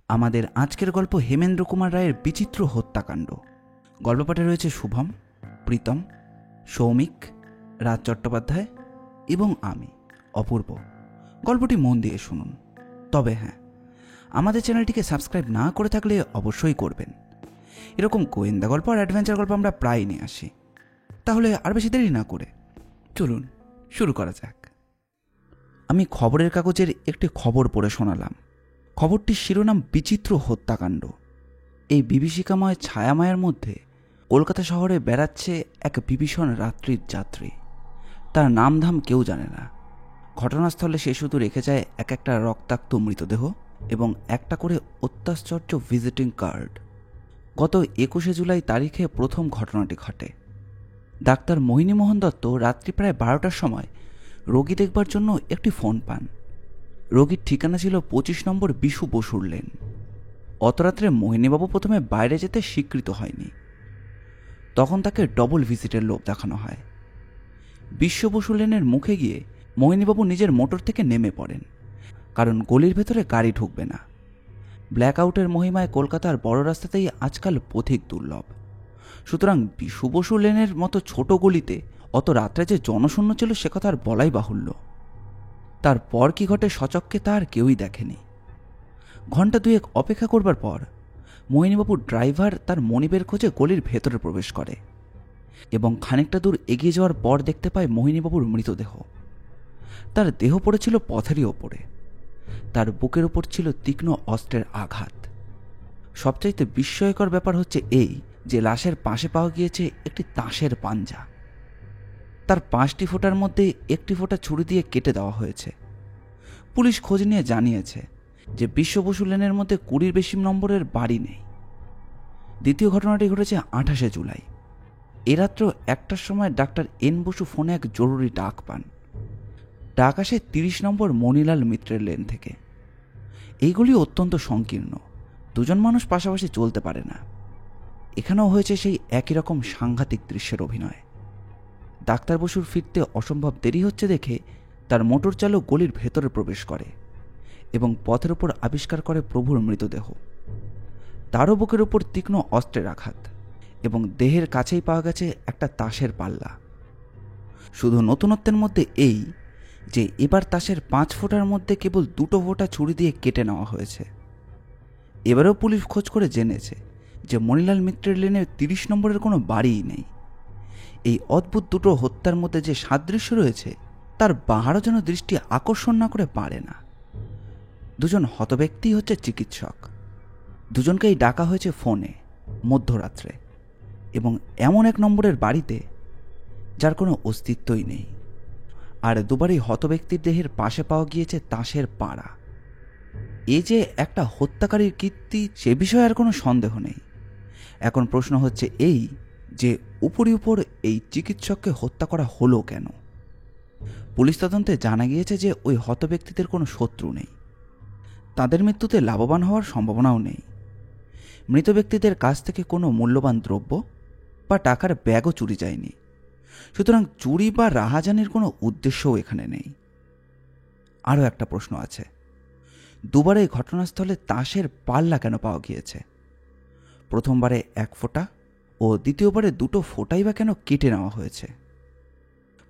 আমাদের আজকের গল্প হেমেন্দ্র কুমার রায়ের বিচিত্র হত্যাকাণ্ড। গল্পপাঠে রয়েছে শুভম, প্রীতম, সৌমিক, রাজ চট্টোপাধ্যায় এবং আমি অপূর্ব। গল্পটি মন দিয়ে শুনুন। তবে হ্যাঁ, আমাদের চ্যানেলটিকে সাবস্ক্রাইব না করে থাকলে অবশ্যই করবেন। এরকম গোয়েন্দা গল্প আর অ্যাডভেঞ্চার গল্প আমরা প্রায় নিয়ে আসি। তাহলে আর বেশি দেরি না করে চলুন শুরু করা যাক। আমি খবরের কাগজের একটি খবর পড়ে শোনালাম। খবরটির শিরোনাম বিচিত্র হত্যাকাণ্ড। এই বিভীষিকাময় ছায়ামায়ের মধ্যে কলকাতা শহরে বেড়াচ্ছে এক বিভীষণ রাত্রির যাত্রী। তার নামধাম কেউ জানে না। ঘটনাস্থলে সে শুধু রেখে যায় এক একটা রক্তাক্ত মৃতদেহ এবং একটা করে অত্যাশ্চর্য ভিজিটিং কার্ড। গত 21শে জুলাই তারিখে প্রথম ঘটনাটি ঘটে। ডাক্তার মোহিনী মোহন দত্ত রাত্রি প্রায় 12টার সময় রোগী দেখবার জন্য একটি ফোন পান। রোগীর ঠিকানা ছিল 25 নম্বর বিশু বসুর লেন। অত রাত্রে মোহিনীবাবু প্রথমে বাইরে যেতে স্বীকৃত হয়নি। তখন তাকে ডবল ভিজিটের লোভ দেখানো হয়। বিশু বসু লেনের মুখে গিয়ে মোহিনীবাবু নিজের মোটর থেকে নেমে পড়েন, কারণ গলির ভেতরে গাড়ি ঢুকবে না। ব্ল্যাক আউটের মহিমায় কলকাতার বড় রাস্তাতেই আজকাল পথিক দুর্লভ। সুতরাং বিশু বসু লেনের মতো ছোট গলিতে অত রাত্রে যে জনশূন্য ছিল সে কথা আর বলাই বাহুল্য। তারপর কি ঘটে সচক্ষে তা আর কেউই দেখেনি। ঘণ্টা দুয়েক অপেক্ষা করবার পর মোহিনীবাবুর ড্রাইভার তার মনিবের খোঁজে গলির ভেতরে প্রবেশ করে এবং খানিকটা দূর এগিয়ে যাওয়ার পর দেখতে পায় মোহিনীবাবুর মৃতদেহ। তার দেহ পড়েছিল পথেরই ওপরে। তার বুকের ওপর ছিল তীক্ষ্ণ অস্ত্রের আঘাত। সবচাইতে বিস্ময়কর ব্যাপার হচ্ছে এই যে লাশের পাশে পাওয়া গিয়েছে একটি তাসের পাঞ্জা। তার 5টি ফোঁটার মধ্যে একটি ফোঁটা ছুরি দিয়ে কেটে দেওয়া হয়েছে। পুলিশ খোঁজ নিয়ে জানিয়েছে যে বিশু বসু লেনের মধ্যে 20 বেশি নম্বরের বাড়ি নেই। দ্বিতীয় ঘটনাটি ঘটেছে 28শে জুলাই। এ রাত্র 1টার সময় ডাক্তার এন বসু ফোনে এক জরুরি ডাক পান। ডাক আসে 30 নম্বর মণিলাল মিত্রের লেন থেকে। এইগুলি অত্যন্ত সংকীর্ণ, দুজন মানুষ পাশাপাশি চলতে পারে না। এখানেও হয়েছে সেই একই রকম সাংঘাতিক দৃশ্যের অভিনয়। ডাক্তার বসুর ফিরতে অসম্ভব দেরি হচ্ছে দেখে তার মোটর চালক গলির ভেতরে প্রবেশ করে এবং পথের ওপর আবিষ্কার করে প্রভুর মৃতদেহ। তারও বুকের ওপর তীক্ষ্ণ অস্ত্রের আঘাত এবং দেহের কাছেই পাওয়া গেছে একটা তাসের পাল্লা। শুধু নতুনত্বের মধ্যে এই যে এবার তাসের 5 ফোঁটার মধ্যে কেবল 2 ফোঁটা ছুরি দিয়ে কেটে নেওয়া হয়েছে। এবারেও পুলিশ খোঁজ করে জেনেছে যে মণিলাল মিত্রের লেনে 30 নম্বরের কোনো বাড়িই নেই। এই অদ্ভুত দুটো হত্যার মধ্যে যে সাদৃশ্য রয়েছে তার বাহারও যেন দৃষ্টি আকর্ষণ না করে পারে না। দুজন হতব্যক্তি হচ্ছে চিকিৎসক। দুজনকেই ডাকা হয়েছে ফোনে মধ্যরাত্রে এবং এমন এক নম্বরের বাড়িতে যার কোনো অস্তিত্বই নেই। আর দুবারই হতব্যক্তির দেহের পাশে পাওয়া গিয়েছে তাসের পাড়া। এ যে একটা হত্যাকারীর কীর্তি সে বিষয়ে আর কোনো সন্দেহ নেই। এখন প্রশ্ন হচ্ছে এই যে উপর এই চিকিৎসককে হত্যা করা হলো কেন? পুলিশ তদন্তে জানা গিয়েছে যে ওই হতব্যক্তিদের কোনো শত্রু নেই। তাদের মৃত্যুতে লাভবান হওয়ার সম্ভাবনাও নেই। মৃত ব্যক্তিদের কাছ থেকে কোনো মূল্যবান দ্রব্য বা টাকার ব্যাগও চুরি যায়নি। সুতরাং চুরি বা রাহাজানির কোনো উদ্দেশ্যও এখানে নেই। আরও একটা প্রশ্ন আছে, দুবারে ঘটনাস্থলে তাসের পাল্লা কেন পাওয়া গিয়েছে? প্রথমবারে 1 ফোঁটা ও দ্বিতীয়বারে 2 ফোঁটাই বা কেন কেটে নেওয়া হয়েছে?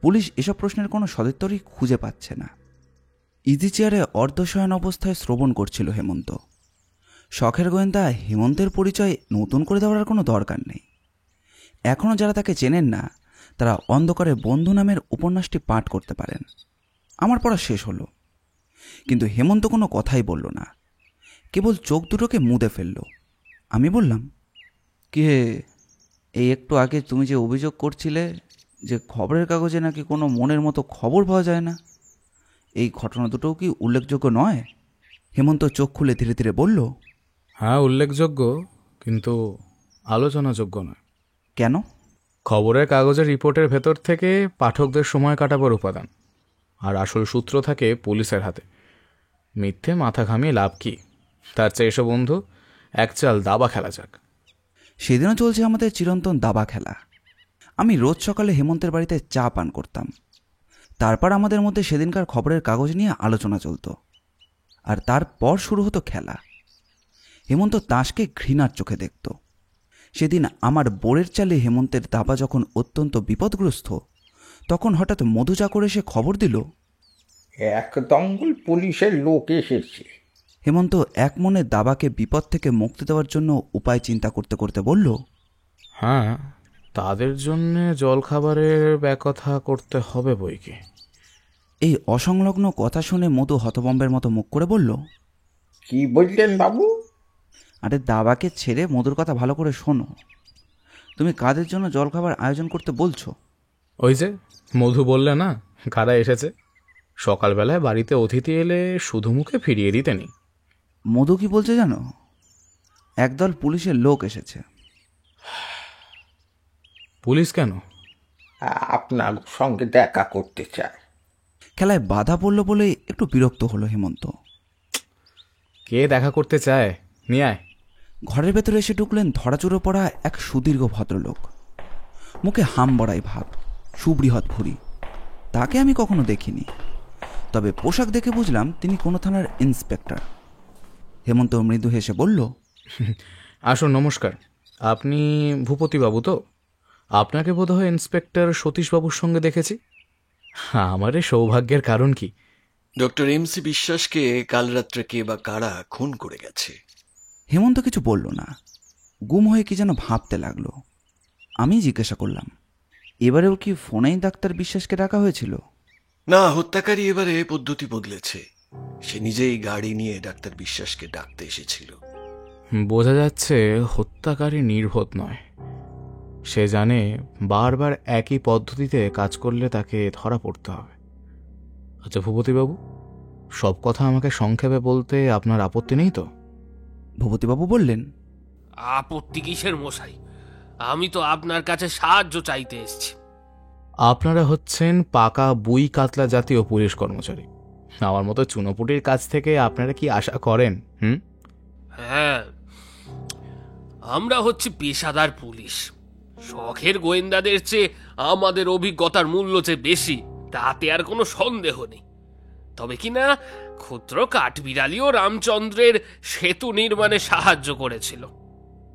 পুলিশ এসব প্রশ্নের কোনো সদুত্তরই খুঁজে পাচ্ছে না। ইজি চেয়ারে অর্ধশয়ন অবস্থায় শ্রবণ করছিল হেমন্ত। শখের গোয়েন্দা হেমন্তের পরিচয় নতুন করে দেওয়ার কোনো দরকার নেই। এখনও যারা তাকে চেনেন না তারা অন্ধকারে বন্ধু নামের উপন্যাসটি পাঠ করতে পারেন। আমার পড়া শেষ হলো, কিন্তু হেমন্ত কোনো কথাই বলল না, কেবল চোখ দুটোকে মুদে ফেলল। আমি বললাম, কে এই একটু আগে তুমি যে অভিযোগ করছিলে যে খবরের কাগজে নাকি কোনো মনের মতো খবর পাওয়া যায় না, এই ঘটনা দুটোও কি উল্লেখযোগ্য নয়? হেমন্ত চোখ খুলে ধীরে ধীরে বলল, হ্যাঁ উল্লেখযোগ্য, কিন্তু আলোচনাযোগ্য নয়। কেন? খবরের কাগজের রিপোর্টের ভেতর থেকে পাঠকদের সময় কাটাবার উপাদান, আর আসল সূত্র থাকে পুলিশের হাতে। মিথ্যে মাথা ঘামিয়ে লাভ কি? তার চেয়ে এসো বন্ধু, এক চাল দাবা খেলা যাক। সেদিনও চলছে আমাদের চিরন্তন দাবা খেলা। আমি রোজ সকালে হেমন্তের বাড়িতে চা পান করতাম। তারপর আমাদের মধ্যে সেদিনকার খবরের কাগজ নিয়ে আলোচনা চলত, আর তারপর শুরু হতো খেলা। হেমন্ত তাসকে ঘৃণার চোখে দেখত। সেদিন আমার বোরের চালে হেমন্তের দাবা যখন অত্যন্ত বিপদগ্রস্ত, তখন হঠাৎ মধু চাকর এসে খবর দিল, এক দঙ্গল পুলিশের লোক এসেছে। হেমন্ত এক মনে দাবাকে বিপদ থেকে মুক্তি দেওয়ার জন্য উপায় চিন্তা করতে করতে বলল, হ্যাঁ, তাদের জন্যে জলখাবারের ব্যবস্থা করতে হবে বইকি। এই অসংলগ্ন কথা শুনে মধু হতভম্বের মতো মুখ করে বলল, কি বললেন বাবু? আরে দাবাকে ছেড়ে মধুর কথা ভালো করে শোনো। তুমি কাদের জন্য জলখাবার আয়োজন করতে বলছো? ওই যে মধু বললে না, কারা এসেছে। সকালবেলায় বাড়িতে অতিথি এলে শুধু মুখে ফিরিয়ে দিতে নেই। মধু কি বলছে জানো? একদল পুলিশের লোক এসেছে। পুলিশ কেন? আপনার সঙ্গে দেখা করতে চায়। খেলায় বাধা পড়ল বলে একটু বিরক্ত হলো হেমন্ত। কে দেখা করতে চায়? নিয়ে আয়। ঘরের ভেতরে এসে ঢুকলেন ধরাচুরো পড়া এক সুদীর্ঘ ভদ্রলোক। মুখে হাম বড়াই ভাব, সুবৃহৎ ভুঁড়ি। তাকে আমি কখনো দেখিনি, তবে পোশাক দেখে বুঝলাম তিনি কোনো থানার ইন্সপেক্টর। হেমন্ত মৃদু হেসে বলল, আসুন, নমস্কার। আপনি ভূপতিবাবু তো? আপনাকে বোধহয় ইন্সপেক্টর সতীশবাবুর সঙ্গে দেখেছি। আমার এই সৌভাগ্যের কারণ কি? ডক্টর এমসি বিশ্বাসকে কাল রাত্রে কে বা কারা খুন করে গেছে। হেমন্ত কিছু বলল না, গুম হয়ে কি যেন ভাবতে লাগলো। আমি জিজ্ঞাসা করলাম, এবারেও কি ফোনেই ডাক্তার বিশ্বাসকে ডাকা হয়েছিল? না, হত্যাকারী এবারে পদ্ধতি বদলেছে। সে নিজেই গাড়ি নিয়ে ডাক্তার বিশ্বাসকে ডাকতে এসেছিল। বোঝা যাচ্ছে হত্যাকারী নির্বোধ নয়। সে জানে বারবার একই পদ্ধতিতে কাজ করলে তাকে ধরা পড়তে হবে। আচ্ছা ভূপতিবাবু, সব কথা আমাকে সংক্ষেপে বলতে আপনার আপত্তি নেই তো? ভূপতিবাবু বললেন, আপত্তি কিসের মশাই? আমি তো আপনার কাছে সাহায্য চাইতে এসেছি। আপনারা হচ্ছেন পাকা বুই কাতলা জাতীয় পুলিশ কর্মচারী। আমার মতো চুনোপুটির কাছ থেকে আপনারা কি আশা করেন? হ্যাঁ, আমরা হচ্ছি পেশাদার পুলিশ। শখের গোয়েন্দাদের চেয়ে আমাদের অভিজ্ঞতার মূল্য যে বেশি, তাতে আর কোনো সন্দেহ নেই। তবে কিনা ক্ষুদ্র কাঠবিড়ালিও রামচন্দ্রের সেতু নির্মাণে সাহায্য করেছিল।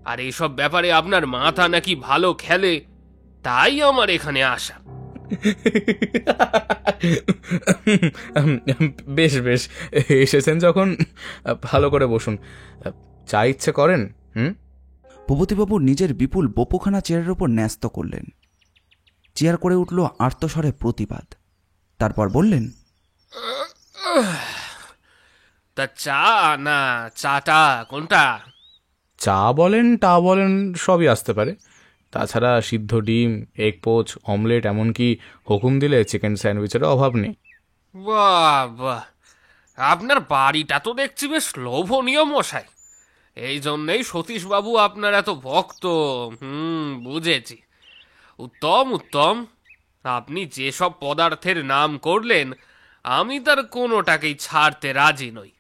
আর এইসব ব্যাপারে আপনার মাথা নাকি ভালো খেলে, তাই আমার এখানে আসা। বেশ বেশ, এসেছেন যখন ভালো করে বসুন। চা ইচ্ছে করেন? ভূপতিবাবু নিজের বিপুল বপুখানা চেয়ারের উপর ন্যস্ত করলেন। চেয়ার করে উঠল আর্তস্বরে প্রতিবাদ। তারপর বললেন, তা চা না চাটা কোনটা? চা বলেন টা বলেন সবই আসতে পারে। তাছাড়া সিদ্ধ ডিম, এগ পোচ, অমলেট, এমনকি হুকুম দিলে চিকেন স্যান্ডউইচেরও অভাব নেই। বাহ বাহ, আপনার বাড়িটা তো দেখছি বেশ লোভনীয় মশাই। এই জন্যেই সতীশবাবু আপনার এত ভক্ত। বুঝেছি। উত্তম উত্তম। আপনি যেসব পদার্থের নাম করলেন, আমি তার কোনোটাকেই ছাড়তে রাজি নই।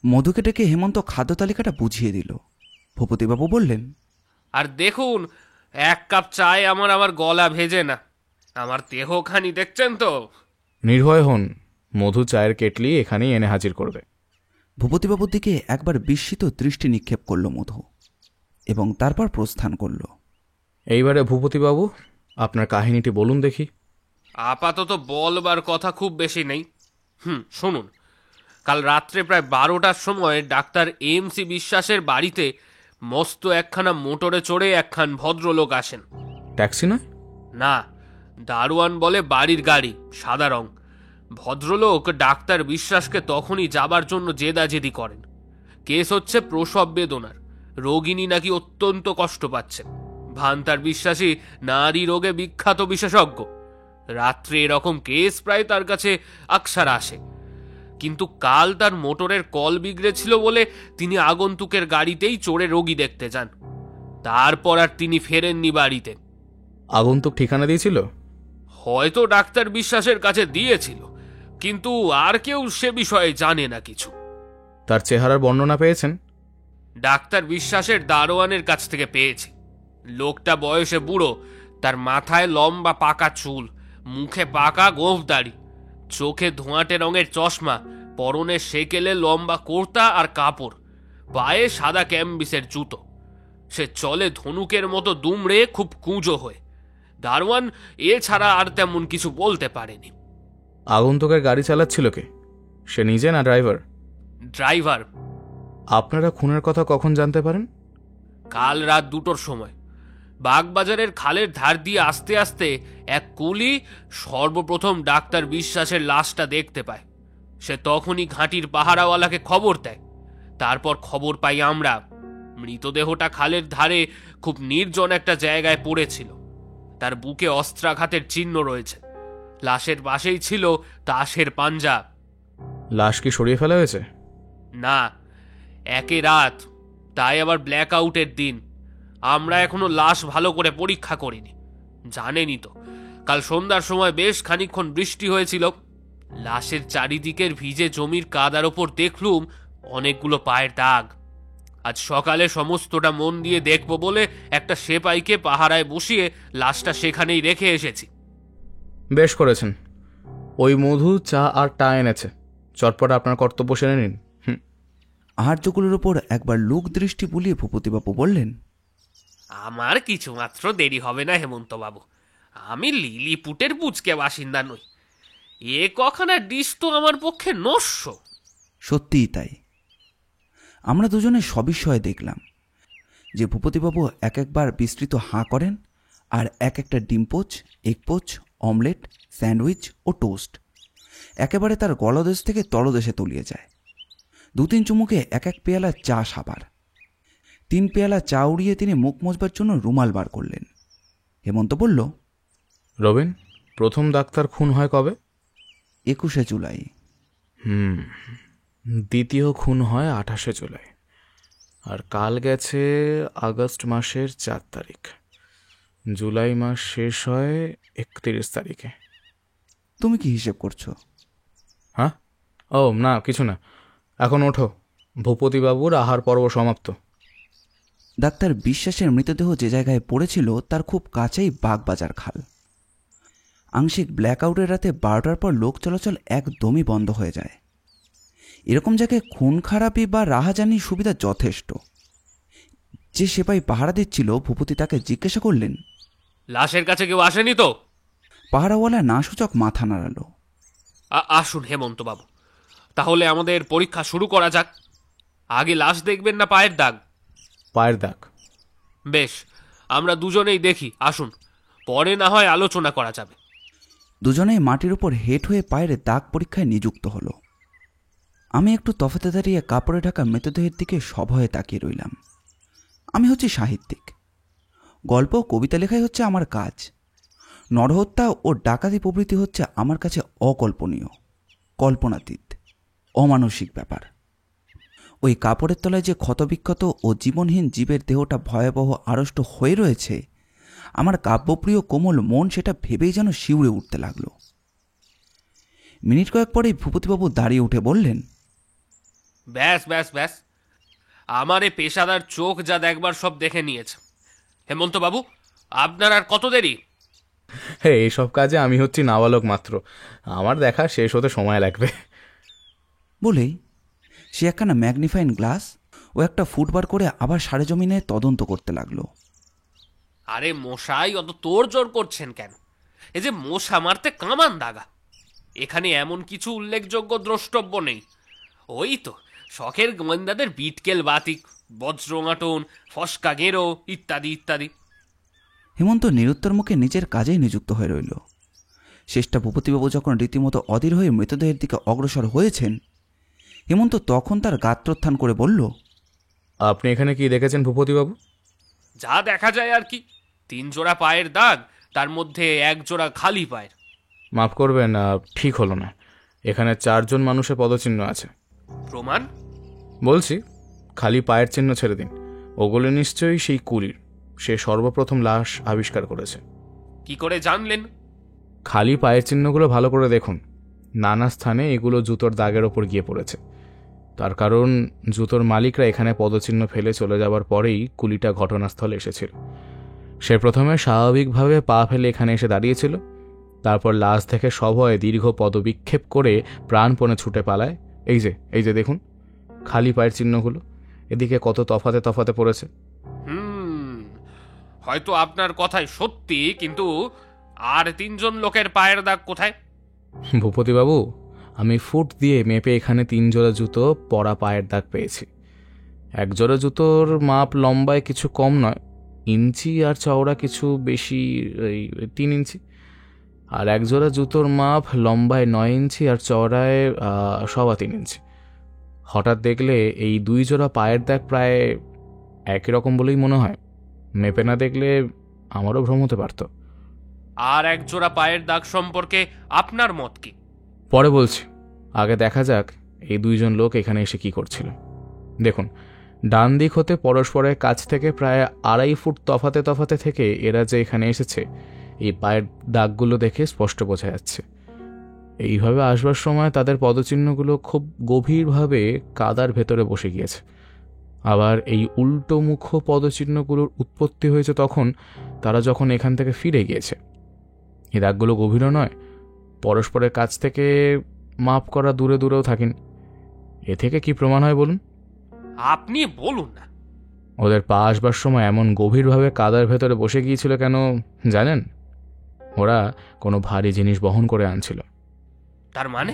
মধুকে ডেকে হেমন্ত খাদ্য তালিকাটা বুঝিয়ে দিল। ভূপতিবাবু বললেন, আর দেখুন, এক কাপ চায় আমার গলা ভেজে না। আমার দেহখানি দেখছেন তো? নির্ভয় হন, মধু চায়ের কেটলি এখানেই এনে হাজির করবে। ভূপতিবাবুর দিকে একবার বিস্মিত দৃষ্টি নিক্ষেপ করল মধু, এবং তারপর প্রস্থান করল। এইবারে ভূপতিবাবু, আপনার কাহিনীটি বলুন দেখি। আপাতত বলবার কথা খুব বেশি নেই। শুনুন। কাল রাত্রে প্রায় 12টার সময় ডাক্তার এমসি বিশ্বাসের বাড়িতে মস্ত একখানা মোটরে চড়ে একখান ভদ্রলোক আসেন। ট্যাক্সি নয়? না, দারোয়ান বলে বাড়ির গাড়ি, সাদা রং। ভদ্রলোক ডাক্তার বিশ্বাসকে তখনই যাবার জন্য জেদাজেদি করেন। কেস হচ্ছে প্রসব বেদনার। রোগিনী নাকি অত্যন্ত কষ্ট পাচ্ছেন। ভান্তার বিশ্বাসী নারী রোগে বিখ্যাত বিশেষজ্ঞ। রাত্রে এরকম কেস প্রায় তার কাছে আকসার আসে। কিন্তু কাল তার মোটরের কল বিগড়েছিল বলে তিনি আগন্তুকের গাড়িতেই চড়ে রোগী দেখতে যান। তারপর আর তিনি ফেরেননি বাড়িতে। আগন্তুক ঠিকানা দিয়েছিল? হয়তো ডাক্তার বিশ্বাসের কাছে দিয়েছিল, কিন্তু আর কেউ সে বিষয়ে জানে না কিছু। তার চেহারার বর্ণনা পেয়েছেন? ডাক্তার বিশ্বাসের দারোয়ানের কাছ থেকে পেয়েছি। লোকটা বয়সে বুড়ো, তার মাথায় লম্বা পাকা চুল, মুখে পাকা গোঁফদাড়ি, চোখে ধোঁয়াটে রঙের চশমা, পরনে সেকেলে লম্বা কুর্তা আর কাপড়, পায়ে সাদা ক্যাম্বিসের জুতো। সে চলে ধনুকের মতো দুমড়ে, খুব কুঁজো হয়ে। দারোয়ান এছাড়া আর তেমন কিছু বলতে পারেনি। আগন্তুকের গাড়ি চালাচ্ছিল কে? সে নিজে না ড্রাইভার? ড্রাইভার। আপনারা খুনের কথা কখন জানতে পারেন? কাল রাত 2টোর সময় বাগবাজারের খালের ধার দিয়ে আস্তে আস্তে এক কুলি সর্বপ্রথম ডাক্তার বিশ্বাসের লাশটা দেখতে পায়। সে তখনই ঘাঁটির পাহারাওয়ালাকে খবর দেয়। তারপর খবর পাই আমরা, মৃতদেহটা খালের ধারে খুব নির্জন একটা জায়গায় পড়েছিল। তার বুকে অস্ত্রাঘাতের চিহ্ন রয়েছে। লাশের পাশেই ছিল তাসের পাঞ্জা। লাশ কি সরিয়ে ফেলা হয়েছে? না, একে রাত, তাই আবার ব্ল্যাক আউটের দিন। আমরা এখনো লাশ ভালো করে পরীক্ষা করিনি। জানেনই তো, কাল সন্ধ্যার সময় বেশ খানিকক্ষণ বৃষ্টি হয়েছিল। লাশের চারিদিকের ভিজে জমির কাদার ওপর দেখলুম অনেকগুলো পায়ের দাগ। আজ সকালে সমস্তটা মন দিয়ে দেখব বলে একটা সেপাইকে পাহারায় বসিয়ে লাশটা সেখানেই রেখে এসেছি। বেশ করেছেন। ওই মধু চা আর টা এনেছে, চটপট আপনার কর্তব্য সেরে নিন। আহার্যগুলোর ওপর একবার লোক দৃষ্টি বুলিয়ে ভূপতিবাবু বললেন, আমার কিছু মাত্র দেরি হবে না হেমন্তবাবু। আমি লিলিপুটের বুচকে বাসিন্দা নই। এ কখানা ডিশ তো আমার পক্ষে নস্য। সত্যিই তাই। আমরা দুজনে সবিস্ময়ে দেখলাম যে ভূপতিবাবু এক একবার বিস্তৃত হাঁ করেন, আর এক একটা ডিমপোচ, এগপোচ, অমলেট, স্যান্ডউইচ ও টোস্ট একেবারে তার গলদেশ থেকে তলদেশে তলিয়ে যায়। 2-3 চুমুকে এক এক পেয়ালা চা সাবার। 3 পেয়ালা চা উড়িয়ে তিনি মুখ মোছবার জন্য রুমাল বার করলেন। হেমন্ত বলল, রবিন, প্রথম ডাক্তার খুন হয় কবে? 21শে জুলাই। দ্বিতীয় খুন হয় 28শে জুলাই। আর কাল গেছে আগস্ট মাসের 4 তারিখ। জুলাই মাস শেষ হয় 31 তারিখে। তুমি কি হিসেব করছো? হ্যাঁ? ও না, কিছু না। এখন ওঠো, ভূপতিবাবুর আহার পর্ব সমাপ্ত। ডাক্তার বিশ্বাসের মৃতদেহ যে জায়গায় পড়েছিল তার খুব কাছেই বাগবাজার খাল। আংশিক ব্ল্যাকআউটের রাতে 12টার পর লোক চলাচল একদমই বন্ধ হয়ে যায়। এরকম জায়গায় খুন খারাপি বা রাহাজানির সুবিধা যথেষ্ট। যে সেপাই পাহারা দিচ্ছিল, ভূপতি তাকে জিজ্ঞাসা করলেন, লাশের কাছে কেউ আসেনি তো? পাহারাওয়ালা না সূচক মাথা নাড়ালো। আসুন হেমন্তবাবু, তাহলে আমাদের পরীক্ষা শুরু করা যাক। আগে লাশ দেখবেন না পায়ের দাগ? পায়ের দাগ। বেশ, আমরা দুজনেই দেখি। আসুন, পরে না হয় আলোচনা করা যাবে। দুজনেই মাটির উপর হেঁট হয়ে পায়ের দাগ পরীক্ষায় নিযুক্ত হলো। আমি একটু তফাতে দাঁড়িয়ে কাপড়ে ঢাকা মৃতদেহের দিকে সভয়ে তাকিয়ে রইলাম। আমি হচ্ছি সাহিত্যিক। গল্প কবিতা লেখাই হচ্ছে আমার কাজ। নরহত্যা ও ডাকাতি প্রভৃতি হচ্ছে আমার কাছে অকল্পনীয়, কল্পনাতীত, অমানসিক ব্যাপার। ওই কাপড়ের তলায় যে ক্ষতবিক্ষত ও জীবনহীন জীবের দেহটা ভয়াবহ আড়ষ্ট হয়ে রয়েছে, আমার কাব্যপ্রিয় কোমল মন সেটা ভেবেই যেন শিউরে উঠতে লাগলো। মিনিট কয়েক পরেই ভূপতিবাবু দাঁড়িয়ে উঠে বললেন, ব্যাস ব্যাস ব্যাস, আমার এ পেশাদার চোখ যা দেখবার সব দেখে নিয়েছে। হেমন্তবাবু, আপনার আর কত দেরি? হ্যাঁ, এইসব কাজে আমি হচ্ছি নাবালক মাত্র। আমার দেখা শেষ হতে সময় লাগবে। বলেই সে একখানা ম্যাগনিফাইং গ্লাস ও একটা ফুটবার করে আবার সারেজমিনে তদন্ত করতে লাগলো। আরে মশাই, অত তোর জোর করছেন কেন? এ যে মশা মারতে কামান দাগা। এখানে এমন কিছু উল্লেখযোগ্য দ্রষ্টব্য নেই। ওই তো শখের গোয়েন্দাদের বিটকেল বাতিক, বজ্রঙাটন, ফসকা গেঁড়ো ইত্যাদি ইত্যাদি। হেমন্ত নিরুত্তর মুখে নিজের কাজেই নিযুক্ত হয়ে রইল। শেষটা ভূপতিবাবু যখন রীতিমতো অধীর হয়ে মৃতদেহের দিকে অগ্রসর হয়েছেন, হেমন্ত তখন তার গাত্রোত্থান করে বলল, আপনি এখানে কি দেখেছেন ভূপতিবাবু? যা দেখা যায় আর কি। 3 জোড়া পায়ের দাগ, তার মধ্যে 1 জোড়া খালি পায়ের। মাফ করবেন, ঠিক হলো না। এখানে 4 জন মানুষের পদচিহ্ন আছে। প্রমাণ? বলছি, খালি পায়ের চিহ্ন ছেড়ে দিন। ওগুলো নিশ্চয়ই সেই কুলির। সে সর্বপ্রথম লাশ আবিষ্কার করেছে। কি করে জানলেন? খালি পায়ের চিহ্নগুলো ভালো করে দেখুন। নানা স্থানে এগুলো জুতোর দাগের ওপর গিয়ে পড়েছে। তার কারণ জুতোর মালিকরা এখানে পদচিহ্ন ফেলে চলে যাবার পরেই কুলিটা ঘটনাস্থলে এসেছিল। সে প্রথমে স্বাভাবিকভাবে পা ফেলে এখানে এসে দাঁড়িয়েছিল। তারপর লাশ থেকে সভয়ে দীর্ঘ পদবিক্ষেপ করে প্রাণপণে ছুটে পালায়। এই যে দেখুন, খালি পায়ের চিহ্নগুলো। এদিকে কত তফাতে তফাতে পড়েছে। হয়তো আপনার কথাই সত্যি, কিন্তু আর 3জন লোকের পায়ের দাগ কোথায়? ভূপতিবাবু, আমি ফুট দিয়ে মেপে এখানে 3 জোড়া জুতো পরা পায়ের দাগ পেয়েছি। 1 জোড়া জুতোর মাপ লম্বায় কিছু কম নয়, ইঞ্চি, আর চওড়া কিছু বেশি, 3 ইঞ্চি। আর 1 জোড়া জুতোর মাপ লম্বায় 9 ইঞ্চি আর চওড়ায় 3.25 ইঞ্চি। হঠাৎ দেখলে এই 2 জোড়া পায়ের দাগ প্রায় একই রকম বলেই মনে হয়। মেপে না দেখলে আমারও ভ্রম হতে পারত। আর 1 জোড়া পায়ের দাগ সম্পর্কে আপনার মত কি? পরে বলছি, আগে দেখা যাক এই 2 জন লোক এখানে এসে কি করছিল। দেখুন, ডান দিক হতে পরস্পরের কাছ থেকে প্রায় 2.5 ফুট তফাতে তফাতে থেকে এরা যে এখানে এসেছে, এই পায়ের দাগগুলো দেখে স্পষ্ট বোঝা যাচ্ছে। এইভাবে আসবার সময় তাদের পদচিহ্নগুলো খুব গভীরভাবে কাদার ভেতরে বসে গিয়েছে। আবার এই উল্টোমুখ পদচিহ্নগুলোর উৎপত্তি হয়েছে তখন তারা যখন এখান থেকে ফিরে গিয়েছে। এই দাগগুলো গভীরও নয়, পরস্পরের কাছ থেকে মাপ করা দূরে দূরেও থাকেন। এ থেকে কি প্রমাণ হয় বলুন? আপনি বলুন না। ওদের পা আসবার সময় এমন গভীরভাবে কাদার ভেতরে বসে গিয়েছিল কেন জানেন? ওরা কোনো ভারী জিনিস বহন করে আনছিল। তার মানে?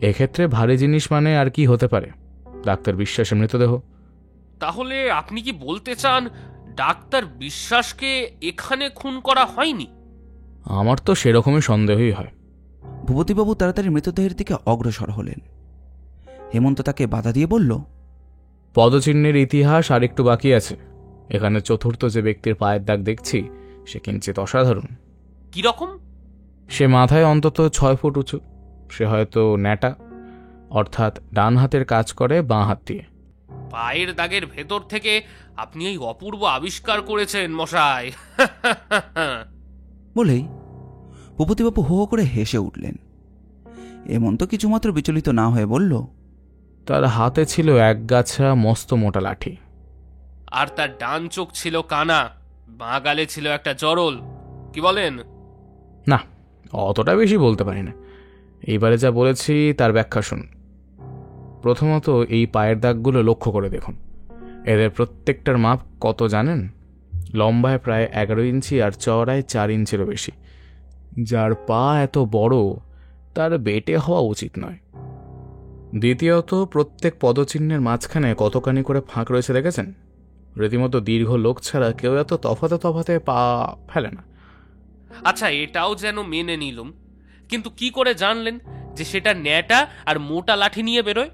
এক্ষেত্রে ভারী জিনিস মানে আর কি হতে পারে? ডাক্তার বিশ্বাসের মৃতদেহ। তাহলে আপনি কি বলতে চান ডাক্তার বিশ্বাসকে এখানে খুন করা হয়নি? আমার তো সেরকমই সন্দেহই হয়। ভূপতিবাবু তাড়াতাড়ি মৃতদেহের দিকে অগ্রসর হলেন। হেমন্ত তাকে বাধা দিয়ে বলল, পদচিহ্নের ইতিহাস আর একটু বাকি আছে। এখানে চতুর্থ যে ব্যক্তির পায়ের দাগ দেখছি সে কিঞ্চিত অসাধারণ। কিরকম? সে মাথায় অন্তত 6 ফুট উঁচু। সে হয়তো ন্যাটা, অর্থাৎ ডান হাতের কাজ করে বাঁ হাত দিয়ে। পায়ের দাগের ভেতর থেকে আপনি এই অপূর্ব আবিষ্কার করেছেন মশাই। বলেই ভূপতিবাবু হো হো করে হেসে উঠলেন। হেমন্ত কিছুমাত্র বিচলিত না হয়ে বলল, তার হাতে ছিল 1 গাছা মস্ত মোটা লাঠি। আর তার ডান চোখ ছিল কানা, বাঁ গালে ছিল একটা জরল। কি বলেন? না, অতটা বেশি বলতে পারি না। এইবারে যা বলেছি তার ব্যাখ্যা শুনুন। প্রথমত এই পায়ের দাগগুলো লক্ষ্য করে দেখুন। এদের প্রত্যেকটার মাপ কত জানেন? লম্বায় প্রায় 11 ইঞ্চি আর চওড়ায় 4 ইঞ্চিরও বেশি। যার পা এত বড় তার বেটে হওয়া উচিত নয়। দ্বিতীয়ত, প্রত্যেক পদচিহ্নের মাঝখানে কতখানি করে ফাঁক রয়েছে দেখেছেন? রীতিমতো দীর্ঘ লোক ছাড়া কেউ এত তফাতে তফাতে পা ফেলে না। আচ্ছা, এটাও যেন মেনে নিলুম, কিন্তু কি করে জানলেন যে সেটা ন্যাটা আর মোটা লাঠি নিয়ে বেরোয়?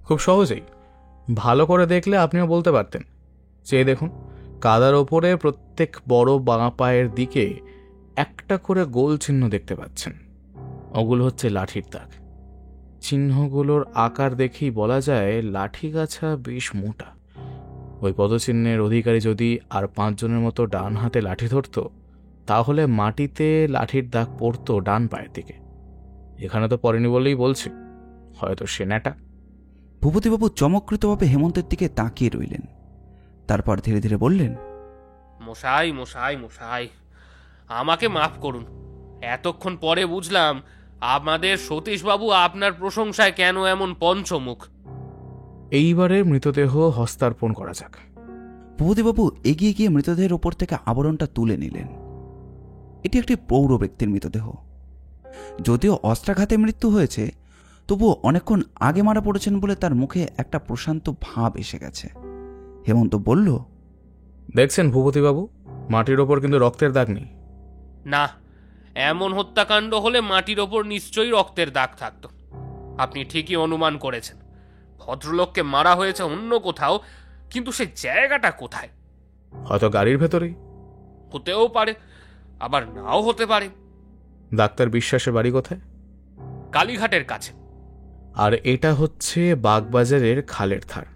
খুব সহজেই। ভালো করে দেখলে আপনিও বলতে পারতেন। চেয়ে দেখুন, কাদার ওপরে প্রত্যেক বড় বাঁ পায়ের দিকে একটা করে গোল চিহ্ন দেখতে পাচ্ছেন। ওগুলো হচ্ছে লাঠির দাগ। চিহ্নগুলোর আকার দেখেই বলা যায় লাঠি গাছা বেশ মোটা। ওই পদচিহ্নের অধিকারী যদি আর 5 জনের মতো ডান হাতে লাঠি ধরত, তাহলে মাটিতে লাঠির দাগ পড়তো ডান পায়ের দিকে। এখানে তো পড়েনি বলেই বলছি, হয়তো সে ন্যাটা। ভূপতিবাবু চমৎকৃতভাবে হেমন্তের দিকে তাকিয়ে রইলেন। তারপর ধীরে ধীরে বললেন, মশাই মশাই মশাই, আমাকে মাফ করুন। এতক্ষণ পরে বুঝলাম আমাদের সতীশবাবু আপনার প্রশংসায় কেন এমন পঞ্চমুখ। এইবারে মৃতদেহ হস্তার্পণ করা যাক। ভূপতিবাবু এগিয়ে গিয়ে মৃতদেহের ওপর থেকে আবরণটা তুলে নিলেন। এটি একটি প্রৌঢ় ব্যক্তির মৃতদেহ। যদিও অস্ত্রাঘাতে মৃত্যু হয়েছে, তবুও অনেকক্ষণ আগে মারা পড়েছেন বলে তার মুখে একটা প্রশান্ত ভাব এসে গেছে। হেমন্ত বলল, দেখছেন ভূপতিবাবু, মাটির ওপর কিন্তু রক্তের দাগ নেই। না, এমন হত্যাকাণ্ড হলে মাটির ওপর নিশ্চয়ই রক্তের দাগ থাকত। আপনি ঠিকই অনুমান করেছেন। ভদ্রলোককে মারা হয়েছে অন্য কোথাও, কিন্তু সে জায়গাটা কোথায়? হয়তো গাড়ির ভেতরেই। হতেও পারে, আবার নাও হতে পারে। ডাক্তার বিশ্বাসের বাড়ি কোথায়? কালীঘাটের কাছে। আর এটা হচ্ছে বাগবাজারের খালের ধার।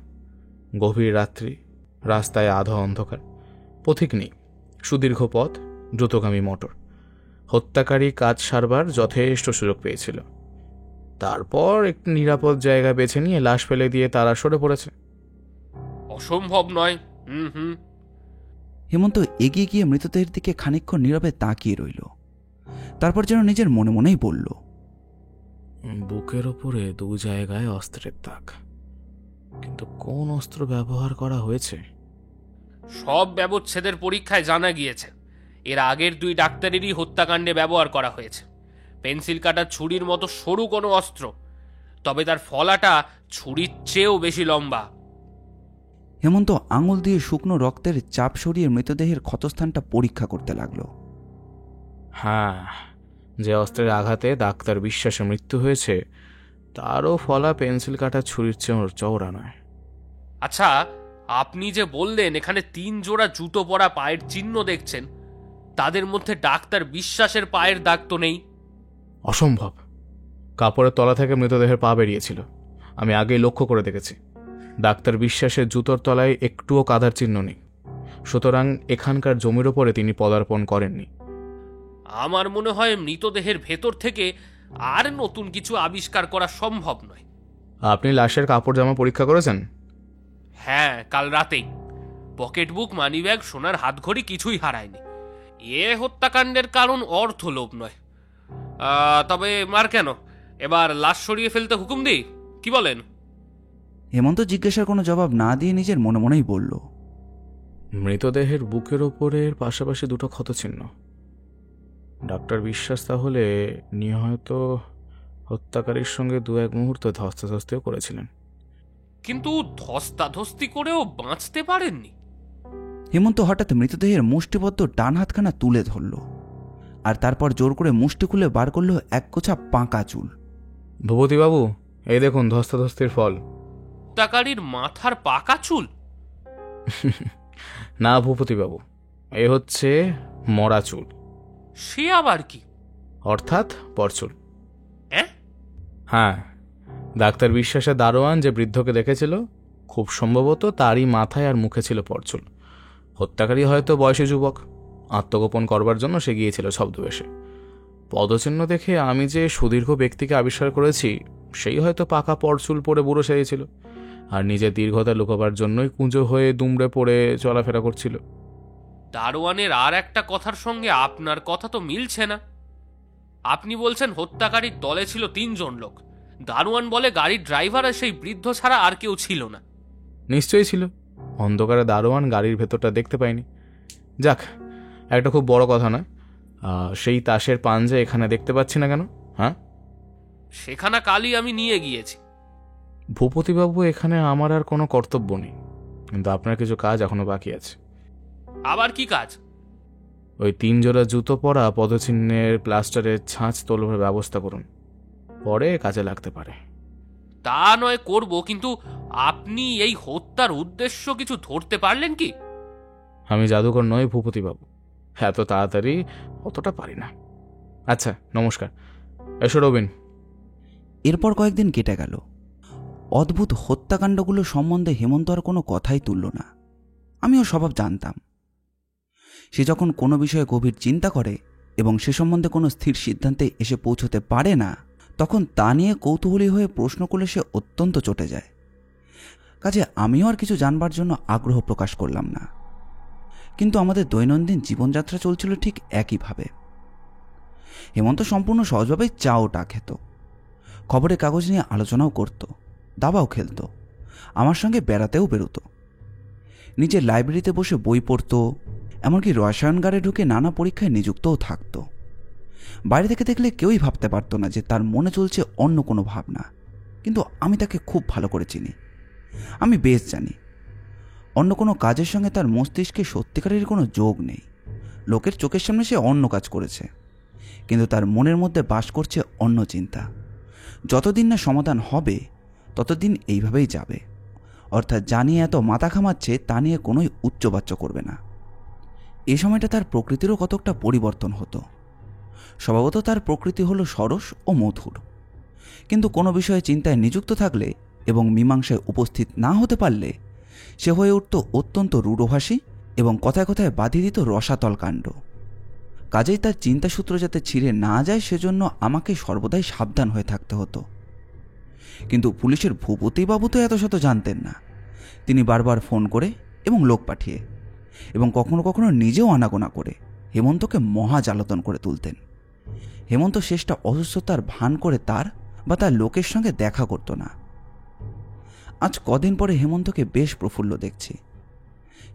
গভীর রাত্রি, রাস্তায় আধা অন্ধকার, পথিক নেই, সুদীর্ঘ পথ, দ্রুতগামী মোটর। হত্যাকারী কাজ সারবার যথেষ্ট সুযোগ পেয়েছিল। তারপর একটি নিরাপদ জায়গা বেছে নিয়ে লাশ ফেলে দিয়ে তারা সরে পড়েছে। অসম্ভব নয়। হেমন্ত এগিয়ে গিয়ে মৃতদেহের দিকে খানিকক্ষণ নীরবে তাকিয়ে রইল। তারপর যেন নিজের মনে মনেই বলল, বুকের ওপরে 2 জায়গায় অস্ত্রের দাগ। কিন্তু কোন অস্ত্র ব্যবহার করা হয়েছে? সব ব্যবচ্ছেদের পরীক্ষায় জানা গিয়েছে এর আগের 2 ডাক্তারেরই হত্যাকাণ্ডে ব্যবহার করা হয়েছে পেন্সিল কাটার ছুরির মতো সরু কোনো অস্ত্র, তবে তার ফলাটা ছুরির চেয়েও বেশি লম্বা। হেমন্ত আঙুল দিয়ে শুকনো রক্তের চাপ সরিয়ে মৃতদেহের ক্ষতস্থানটা পরীক্ষা করতে লাগলো। হ্যাঁ, যে অস্ত্রের আঘাতে ডাক্তার বিশ্বাসের মৃত্যু হয়েছে তারও ফলা পেন্সিল কাটা ছুরির চেয়ে চওড়া নয়। আচ্ছা, আপনি যে বললেন এখানে 3 জোড়া জুতো পরা পায়ের চিহ্ন দেখছেন, তাদের মধ্যে ডাক্তার বিশ্বাসের পায়ের দাগ তো নেই। অসম্ভব। কাপড়ের তলা থেকে মৃতদেহের পা বেরিয়েছিল, আমি আগেই লক্ষ্য করে দেখেছি। ডাক্তার বিশ্বাসের জুতোর তলায় একটুও কাদার চিহ্ন নেই, সুতরাং এখানকার জমির ওপরে তিনি পদার্পণ করেননি। আমার মনে হয় মৃতদেহের ভেতর থেকে আর নতুন কিছু আবিষ্কার করা সম্ভব নয়। আপনি লাশের কাপড় জামা পরীক্ষা করেছেন? হ্যাঁ, কাল রাতেই। পকেটবুক, মানিব্যাগ, সোনার হাতঘড়ি কিছুই হারায়নি। এ হত্যাকাণ্ডের কারণ অর্থ লোভ নয়। তবে মার কেন, এবার লাশ সরিয়ে ফেলতে হুকুম দিই, কি বলেন? হেমন্ত জিজ্ঞাসার কোনো জবাব না দিয়ে নিজের মনে মনেই বলল, মৃতদেহের বুকের ওপরের পাশাপাশি 2টো ক্ষতচিহ্ন। ডাক্তার বিশ্বাস তাহলে নিয়ে হয়তো হত্যাকারীর সঙ্গে 2-1 মুহূর্ত ধস্তাধস্তিও করেছিলেন। কিন্তু ধস্তাধস্তি করেও বাঁচতে পারেননি। হেমন্ত হঠাৎ মৃতদেহের মুষ্টিবদ্ধ ডান হাতখানা তুলে ধরল, আর তারপর জোর করে মুষ্টি খুলে বার করল এক গোছা পাকা চুল। ভূপতিবাবু, এই দেখুন ধস্তাধস্তির ফল। হত্যাকারীর মাথার পাকা চুল? না ভূপতিবাবু, এ হচ্ছে মরা চুল। সে আবার কি? অর্থাৎ পরচুল। হ্যাঁ, ডাক্তার বিশ্বাসের দারোয়ান যে বৃদ্ধকে দেখেছিল খুব সম্ভবত তারই মাথায় আর মুখে ছিল পরচুল। হত্যাকারী হয়তো বয়সী যুবক, আত্মগোপন করবার জন্য সে গিয়েছিল ছদ্মবেশে। পদচিহ্ন দেখে আমি যে সুদীর্ঘ ব্যক্তিকে আবিষ্কার করেছি সেই হয়তো পাকা পরচুল পরে বুড়ো সেরেছিল, আর নিজের দীর্ঘতা লুকাবার জন্যই কুঁজো হয়ে দুমড়ে পড়ে চলাফেরা করছিল। দারোয়ানের আর একটা কথার সঙ্গে আপনার কথা তো মিলছে না। আপনি বলছেন হত্যাকারীর দলে ছিল 3 জন লোক, দারোয়ান বলে গাড়ির ড্রাইভার আর সেই বৃদ্ধ ছাড়া আর কেউ ছিল না। নিশ্চয়ই ছিল, অন্ধকারে দারোয়ান গাড়ির ভেতরটা দেখতে পায়নি। যাক, একটা খুব বড় কথা নয়, সেই তাসের পাঞ্জা এখানে দেখতে পাচ্ছি না কেন? হ্যাঁ, সেখানা কালই আমি নিয়ে গিয়েছি। ভূপতিবাবু, এখানে আমার আর কোনো কর্তব্য নেই, কিন্তু আপনার কিছু কাজ এখনো বাকি আছে। আবার কি কাজ? ওই 3 জোড়া জুতো পরা পদচিহ্নের প্লাস্টারের ছাঁচ তোলবার ব্যবস্থা করুন, পরে কাজে লাগতে পারে। তা নয় করব, কিন্তু আপনি এই হত্যার উদ্দেশ্য কিছু ধরতে পারলেন কি? আমি জাদুকর নই ভূপতিবাবু, এত তাড়াতাড়ি অতটা পারি না। আচ্ছা, নমস্কার, এসো রবিন। এরপর কয়েকদিন কেটে গেল। অদ্ভুত হত্যাকাণ্ডগুলো সম্বন্ধে হেমন্ত আর কোনো কথাই তুলল না। আমিও স্বভাব জানতাম। সে যখন কোনো বিষয়ে গভীর চিন্তা করে এবং সে সম্বন্ধে কোনো স্থির সিদ্ধান্তে এসে পৌঁছতে পারে না, তখন তা নিয়ে কৌতূহলী হয়ে প্রশ্ন করলে সে অত্যন্ত চটে যায়। কাজে আমিও আর কিছু জানবার জন্য আগ্রহ প্রকাশ করলাম না। কিন্তু আমাদের দৈনন্দিন জীবনযাত্রা চলছিল ঠিক একইভাবে। হেমন্ত সম্পূর্ণ সহজভাবেই চা ও টা খেত, খবরের কাগজ নিয়ে আলোচনাও করত, দাবাও খেলত, আমার সঙ্গে বেড়াতেও বেরোতো, নিজের লাইব্রেরিতে বসে বই পড়ত, এমনকি রসায়নগারে ঢুকে নানা পরীক্ষায় নিযুক্তও থাকত। বাইরে থেকে দেখলে কেউই ভাবতে পারত না যে তার মনে চলছে অন্য কোনো ভাবনা, কিন্তু আমি তাকে খুব ভালো করে চিনি। আমি বেশ জানি অন্য কোনো কাজের সঙ্গে তার মস্তিষ্কে সত্যিকারের কোনো যোগ নেই। লোকের চোখের সামনে সে অন্য কাজ করেছে, কিন্তু তার মনের মধ্যে বাস করছে অন্য চিন্তা। যতদিন না সমাধান হবে ততদিন এইভাবেই যাবে, অর্থাৎ যা নিয়ে এত মাথা ঘামাচ্ছে তা নিয়ে কোনোই উচ্চবাচ্য করবে না। এই সময়টা তার প্রকৃতিরও কতকটা পরিবর্তন হতো। স্বভাবত তার প্রকৃতি হলো সরস ও মধুর, কিন্তু কোনো বিষয়ে চিন্তায় নিযুক্ত থাকলে এবং মীমাংসায় উপস্থিত না হতে পারলে সে হয়ে উঠত অত্যন্ত রূঢ়ভাষী এবং কথায় কথায় বাঁধিয়ে দিত রসাতল কাণ্ড। কাজেই তার চিন্তাসূত্র যাতে ছিঁড়ে না যায় সেজন্য আমাকে সর্বদাই সাবধান হয়ে থাকতে হতো। কিন্তু পুলিশের ভূপতিবাবু তো এত শত জানতেন না। তিনি বারবার ফোন করে এবং লোক পাঠিয়ে এবং কখনো কখনো নিজেও আনাগোনা করে হেমন্তকে মহা জ্বালাতন করে তুলতেন। হেমন্ত শেষটা অসুস্থতার ভান করে তার বা তার লোকের সঙ্গে দেখা করত না। আজ কদিন পরে হেমন্তকে বেশ প্রফুল্ল দেখছি।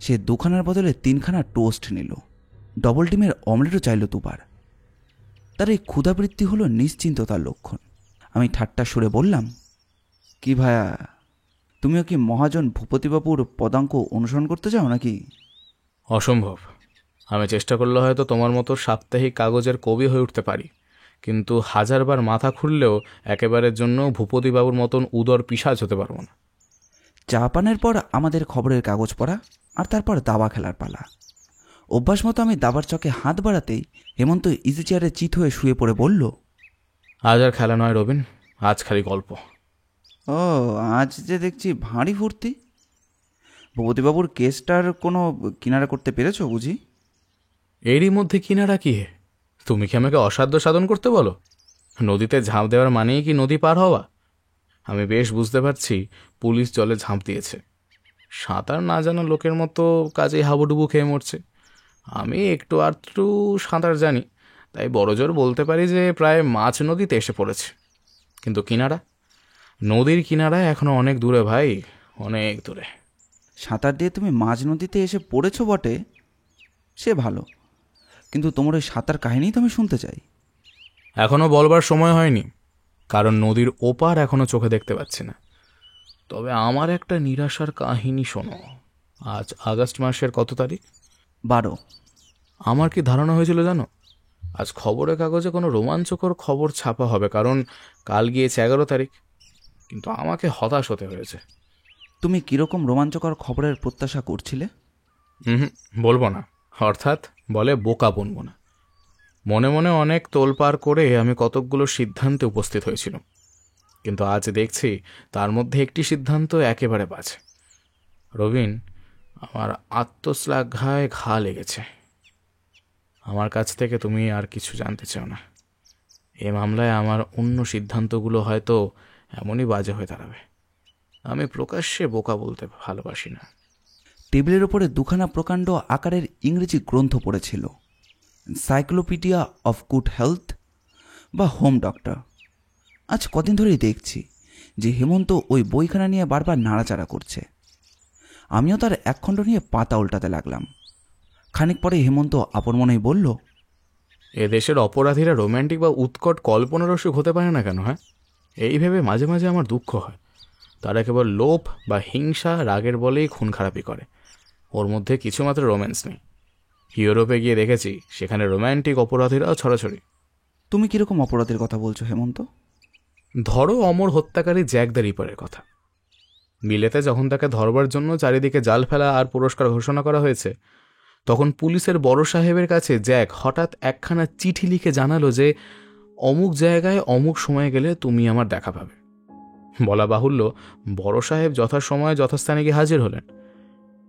সে 2খানার বদলে 3খানা টোস্ট নিল, ডবল ডিমের অমলেটও চাইল 2বার। তার এই ক্ষুধাবৃত্তি হলো নিশ্চিন্ততার লক্ষণ। আমি ঠাট্টা সুরে বললাম, কি ভায়া, তুমিও কি মহাজন ভূপতিবাবুর পদাঙ্ক অনুসরণ করতে চাও নাকি? অসম্ভব। আমি চেষ্টা করলে হয়তো তোমার মতো সাপ্তাহিক কাগজের কবি হয়ে উঠতে পারি, কিন্তু 1000বার মাথা খুললেও একেবারের জন্য ভূপতিবাবুর মতন উদর পিশাচ হতে পারবো না। চা পানের পর আমাদের খবরের কাগজ পড়া, আর তারপর দাবা খেলার পালা। অভ্যাস মতো আমি দাবার চকে হাত বাড়াতেই হেমন্ত ইজি চেয়ারে চিত হয়ে শুয়ে পড়ে বলল, আজ আর খেলা নয় রবিন, আজ খালি গল্প। ও, আজ যে দেখছি ভারী ফুর্তি। ভূপতিবাবুর কেসটার কোনো কিনারা করতে পেরেছো বুঝি? এরই মধ্যে কিনারা কি? তুমি কি আমাকে অসাধ্য সাধন করতে বলো? নদীতে ঝাঁপ দেওয়ার মানেই কি নদী পার হওয়া? আমি বেশ বুঝতে পারছি পুলিশ জলে ঝাঁপ দিয়েছে। সাঁতার না জানা লোকের মতো কাজেই হাবুডুবু খেয়ে মরছে। আমি একটু আধটু সাঁতার জানি, তাই বড়জোর বলতে পারি যে প্রায় মাঝ নদীতে এসে পড়েছে। কিন্তু কিনারা, নদীর কিনারা এখনো অনেক দূরে ভাই, অনেক দূরে। সাঁতার দিয়ে তুমি মাঝ নদীতে এসে পড়েছো বটে, সে ভালো, কিন্তু তোমার ওই সাঁতার কাহিনী তো আমি শুনতে চাই। এখনো বলবার সময় হয়নি, কারণ নদীর ওপার এখনো চোখে দেখতে পাচ্ছি না। তবে আমার একটা নিরাশার কাহিনী শোনো। আজ আগস্ট মাসের কত তারিখ? 12। আমার কি ধারণা হয়েছিল জানো, আজ খবরের কাগজে কোনো রোমাঞ্চকর খবর ছাপা হবে, কারণ কাল গিয়েছে 11 তারিখ। কিন্তু আমাকে হতাশ হতে হয়েছে। তুমি কিরকম রোমাঞ্চকর খবরের প্রত্যাশা করছিলে? বলবো না, অর্থাৎ বলে বোকা বনবো না। মনে মনে অনেক তোলপাড় করে আমি কতকগুলো সিদ্ধান্তে উপস্থিত হয়েছিলাম, কিন্তু আজ দেখছি তার মধ্যে একটি সিদ্ধান্ত একেবারে বাজে। রবিন, আমার আত্মশ্লাঘায় ঘা লেগেছে। আমার কাছ থেকে তুমি আর কিছু জানতে চাও না। এ মামলায় আমার অন্য সিদ্ধান্তগুলো হয়তো এমনই বাজে হয়ে দাঁড়াবে। আমি প্রকাশ্যে বোকা বলতে ভালোবাসি না। টেবিলের ওপরে 2খানা প্রকাণ্ড আকারের ইংরেজি গ্রন্থ পড়েছিল, সাইক্লোপিডিয়া অফ গুড হেলথ বা হোম ডক্টর। আজ কদিন ধরেই দেখছি যে হেমন্ত ওই বইখানা নিয়ে বারবার নাড়াচাড়া করছে। আমিও তার এক খণ্ড নিয়ে পাতা উল্টাতে লাগলাম। খানিক পরে হেমন্ত আপন মনেই বলল, এ দেশের অপরাধীরা রোম্যান্টিক বা উৎকট কল্পনারসিক হতে পারে না কেন? হ্যাঁ, এই ভেবে মাঝে মাঝে আমার দুঃখ হয়। তারা কেবল লোভ বা হিংসা, রাগের বলেই খুন খারাপি করে। ওর মধ্যে কিছুমাত্র রোম্যান্স নেই। ইউরোপে গিয়ে দেখেছি সেখানে রোম্যান্টিক অপরাধীরাও ছড়াছড়ি। তুমি কিরকম অপরাধের কথা বলছো হেমন্ত? ধরো অমর হত্যাকারী জ্যাক দ্য রিপারের কথা। বিলেতে যখন তাকে ধরবার জন্য চারিদিকে জাল ফেলা আর পুরস্কার ঘোষণা করা হয়েছে, তখন পুলিশের বড় সাহেবের কাছে জ্যাক হঠাৎ একখানা চিঠি লিখে জানালো যে অমুক জায়গায় অমুক সময় গেলে তুমি আমার দেখা পাবে। বলা বাহুল্য, বড় সাহেব যথাসময়ে যথাস্থানে গিয়ে হাজির হলেন।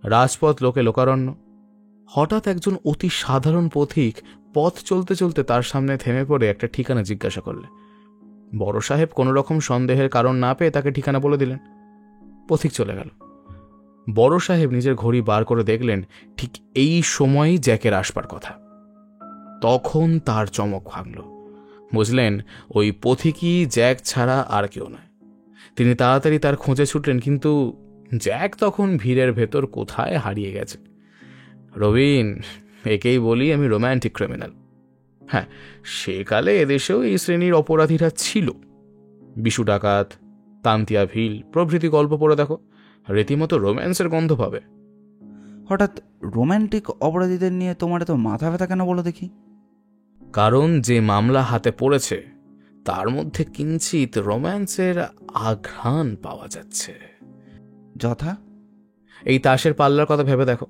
রাজপথ লোকে লোকারণ্য। হঠাৎ একজন অতি সাধারণ পথিক পথ চলতে চলতে তার সামনে থেমে পড়ে একটা ঠিকানা জিজ্ঞাসা করলে। বড় সাহেব কোনো রকম সন্দেহের কারণ না পেয়ে তাকে ঠিকানা বলে দিলেন। পথিক চলে গেল। বড় সাহেব নিজের ঘড়ি বার করে দেখলেন ঠিক এই সময়ই জ্যাকের আসবার কথা। তখন তার চমক ভাঙল। বুঝলেন ওই পথিকই জ্যাক ছাড়া আর কেউ নয়। তিনি তাড়াতাড়ি তার খোঁজে ছুটলেন, কিন্তু জ্যাক তখন ভিড়ের ভেতর কোথায় হারিয়ে গেছে। রবিন, একেই বলি আমি রোম্যান্টিক ক্রিমিনাল। হ্যাঁ, সেকালে এদেশেও এই শ্রেণীর অপরাধীরা ছিল। বিশু ডাকাত, তান্তিয়া ভিল প্রভৃতি গল্প পড়ে দেখো, রীতিমতো রোম্যান্সের গন্ধ পাবে। হঠাৎ রোম্যান্টিক অপরাধীদের নিয়ে তোমার এত মাথা ব্যথা কেন বলো দেখি? কারণ যে মামলা হাতে পড়েছে তার মধ্যে কিঞ্চিত রোম্যান্সের আঘ্রাণ পাওয়া যাচ্ছে। যথা? এই তাসের পাল্লার কথা ভেবে দেখো।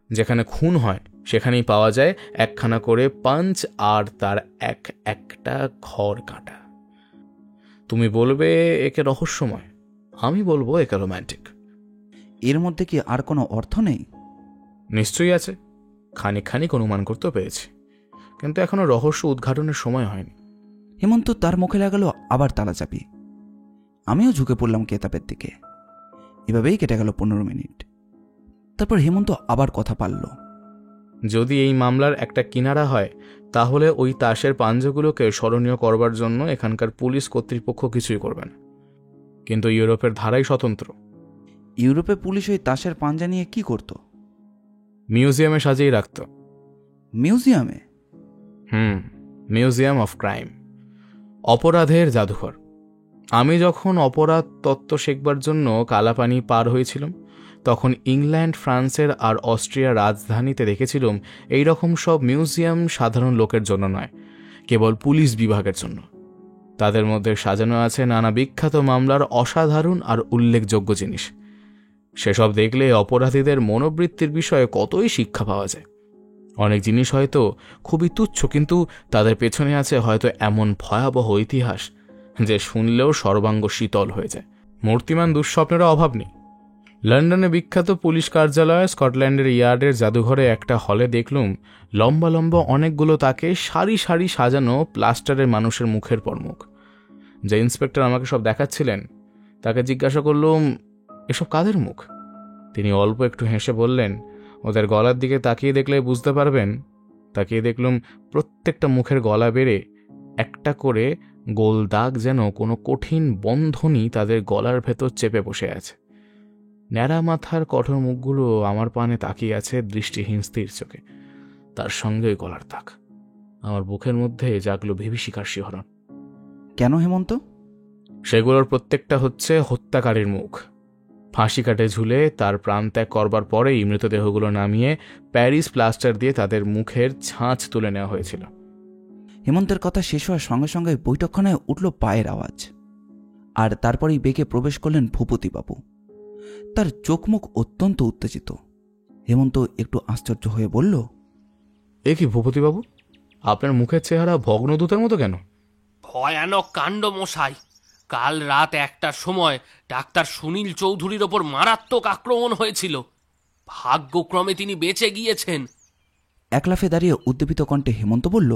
যেখানে খুন হয় সেখানেই পাওয়া যায় একখানা করে পাঞ্চ আর তার একটা খড় কাটা। তুমি বলবে একে রহস্যময়, আমি বলবো একে রোম্যান্টিক। এর মধ্যে কি আর কোনো অর্থ নেই? নিশ্চয়ই আছে, খানিক খানিক অনুমান করতে পেরেছি, কিন্তু এখনো রহস্য উদ্ঘাটনের সময় হয়নি। হেমন্ত তার মুখে লাগালো আবার তালাচাপি। আমিও ঝুঁকে পড়লাম কেতাবের দিকে। এভাবেই কেটে গেল 15 মিনিট। তারপর হেমন্ত আবার কথা পারল। যদি এই মামলার একটা কিনারা হয়, তাহলে ওই তাসের পাঞ্জগুলোকে স্মরণীয় করবার জন্য এখানকার পুলিশ কর্তৃপক্ষ কিছুই করবে না। কিন্তু ইউরোপের ধারাই স্বতন্ত্র। ইউরোপে পুলিশ ওই তাসের পাঞ্জা নিয়ে কি করত? মিউজিয়ামে সাজিয়ে রাখত। মিউজিয়ামে? মিউজিয়াম অফ ক্রাইম, অপরাধের জাদুঘর। আমি যখন অপরাধ তত্ত্ব শেখবার জন্য কালাপানি পার হয়েছিলাম, তখন ইংল্যান্ড, ফ্রান্সের আর অস্ট্রিয়ার রাজধানীতে দেখেছিলাম এই রকম সব মিউজিয়াম সাধারণ লোকের জন্য নয়, কেবল পুলিশ বিভাগের জন্য। তাদের মধ্যে সাজানো আছে নানা বিখ্যাত মামলার অসাধারণ আর উল্লেখযোগ্য জিনিস। সেসব দেখলে অপরাধীদের মনোবৃত্তির বিষয়ে কতই শিক্ষা পাওয়া যায়। অনেক জিনিস হয়তো খুবই তুচ্ছ, কিন্তু তাদের পেছনে আছে হয়তো এমন ভয়াবহ ইতিহাস যে শুনলেও সর্বাঙ্গ শীতল হয়ে যায়। মূর্তিমান দুঃস্বপ্নেরও অভাব নেই। লন্ডনে বিখ্যাত পুলিশ কার্যালয়, স্কটল্যান্ডের ইয়ার্ডের জাদুঘরে একটা হলে দেখলুম লম্বা লম্বা অনেকগুলো তাকে সারি সারি সাজানো প্লাস্টারের মানুষের মুখের পর মুখ। যে ইন্সপেক্টর আমাকে সব দেখাচ্ছিলেন তাকে জিজ্ঞাসা করলুম, এসব কাদের মুখ? তিনি অল্প একটু হেসে বললেন, ওদের গলার দিকে তাকিয়ে দেখলে বুঝতে পারবেন। তাকিয়ে দেখলুম প্রত্যেকটা মুখের গলা বেড়ে একটা করে গোল দাগ, যেন কোনো কঠিন বন্ধনই তাদের গলার ভেতর চেপে বসে আছে। ন্যাড়া মাথার কঠোর মুখগুলো আমার পানে তাকিয়ে আছে দৃষ্টিহীন স্থির চোখে। তার সঙ্গে ওই গলার দাগ। আমার বুকের মধ্যে জাগলো বিভীষিকার শিহরণ। কেন হেমন্ত? সেগুলোর প্রত্যেকটা হচ্ছে হত্যাকারীর মুখ। ফাঁসি কাটে ঝুলে তার প্রাণ ত্যাগ করবার পরেই মৃতদেহগুলো নামিয়ে প্যারিস প্লাস্টার দিয়ে তাদের মুখের ছাঁচ তুলে নেওয়া হয়েছিল। হেমন্তের কথা শেষ হওয়ার সঙ্গে সঙ্গে বৈঠকখানায় উঠল পায়ের আওয়াজ, আর তারপরেই বেগে প্রবেশ করলেন ভূপতিবাবু। তার চোখ মুখ অত্যন্ত উত্তেজিত। হেমন্ত একটু আশ্চর্য হয়ে বলল, এ কি ভূপতিবাবু, আপনার মুখের চেহারা ভগ্নদূতের মতো কেন? ভয়ানক কাণ্ড মশাই। কাল রাত 1টার সময় ডাক্তার সুনীল চৌধুরীর ওপর মারাত্মক আক্রমণ হয়েছিল। ভাগ্যক্রমে তিনি বেঁচে গিয়েছেন। একলাফে দাঁড়িয়ে উদ্দীপিত কণ্ঠে হেমন্ত বলল,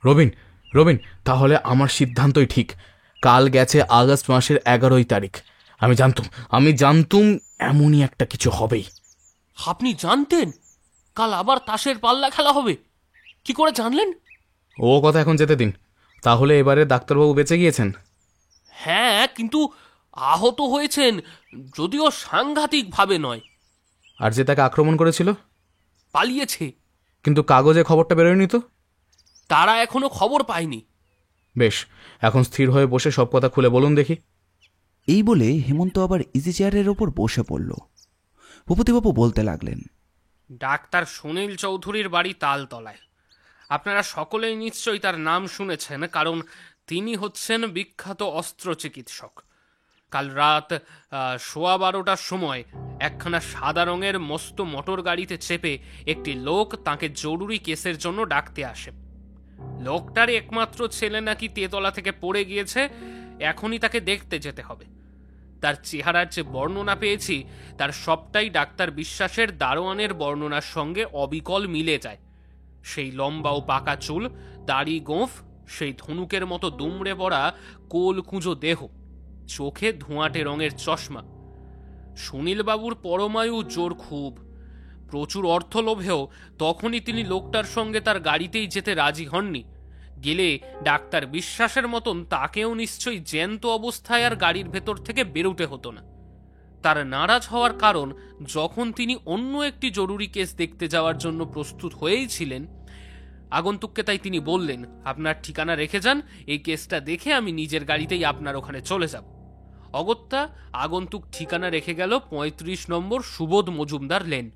রবিন, রবিন, তাহলে আমার সিদ্ধান্তই ঠিক। কাল গেছে আগস্ট মাসের 11 তারিখ। আমি জানতুম এমনই একটা কিছু হবেই। আপনি জানতেন কাল আবার তাসের পাল্লা খেলা হবে? কি করে জানলেন? ও কথা এখন যেতে দিন। তাহলে এবারে ডাক্তারবাবু বেঁচে গিয়েছেন? হ্যাঁ, কিন্তু আহত হয়েছেন, যদিও সাংঘাতিকভাবে নয়। আর যে তাকে আক্রমণ করেছিল? পালিয়েছে। কিন্তু কাগজে খবরটা বেরোয়নি তো? তারা এখনো খবর পায়নি। বেশ, এখন স্থির হয়ে বসে সব কথা খুলে বলুন দেখি। এই বলে হেমন্ত আবার ইজি চেয়ারের ওপর বসে পড়ল। ভূপতিবাবু বলতে লাগলেন, ডাক্তার সুনীল চৌধুরীর বাড়ি তালতলায়। আপনারা সকলেই নিশ্চয়ই তার নাম শুনেছেন, কারণ তিনি হচ্ছেন বিখ্যাত অস্ত্র চিকিৎসক। কাল রাত 12:15টার সময় একখানা সাদা রঙের মস্ত মোটর গাড়িতে চেপে একটি লোক তাকে জরুরি কেসের জন্য ডাকতে আসে। লোকটার একমাত্র ছেলে নাকি তেতলা থেকে পড়ে গিয়েছে, এখনই তাকে দেখতে যেতে হবে। তার চেহারার যে বর্ণনা পেয়েছি তার সবটাই ডাক্তার বিশ্বাসের দারোয়ানের বর্ণনার সঙ্গে অবিকল মিলে যায়। সেই লম্বা ও পাকা চুল, দাড়ি গোঁফ, সেই ধনুকের মতো দুমড়ে পড়া কোল কুঁজো দেহ, চোখে ধোঁয়াটে রঙের চশমা। সুনীলবাবুর পরমায়ু জোর খুব, প্রচুর অর্থ লোভেও তখনই তিনি লোকটার সঙ্গে তার গাড়িতেই যেতে রাজি হননি। গেলে ডাক্তার বিশ্বাসের মতন তাকেও নিশ্চয়ই জ্যান্ত অবস্থায় আর গাড়ির ভেতর থেকে বেরোতে হতো না। তার নারাজ হওয়ার কারণ, যখন তিনি অন্য একটি জরুরি কেস দেখতে যাওয়ার জন্য প্রস্তুত হয়েই ছিলেন, আগন্তুককে তাই তিনি বললেন, আপনার ঠিকানা রেখে যান, এই কেসটা দেখে আমি নিজের গাড়িতেই আপনার ওখানে চলে যাব। অগত্যা আগন্তুক ঠিকানা রেখে গেল 35 নম্বর সুবোধ মজুমদার লেন।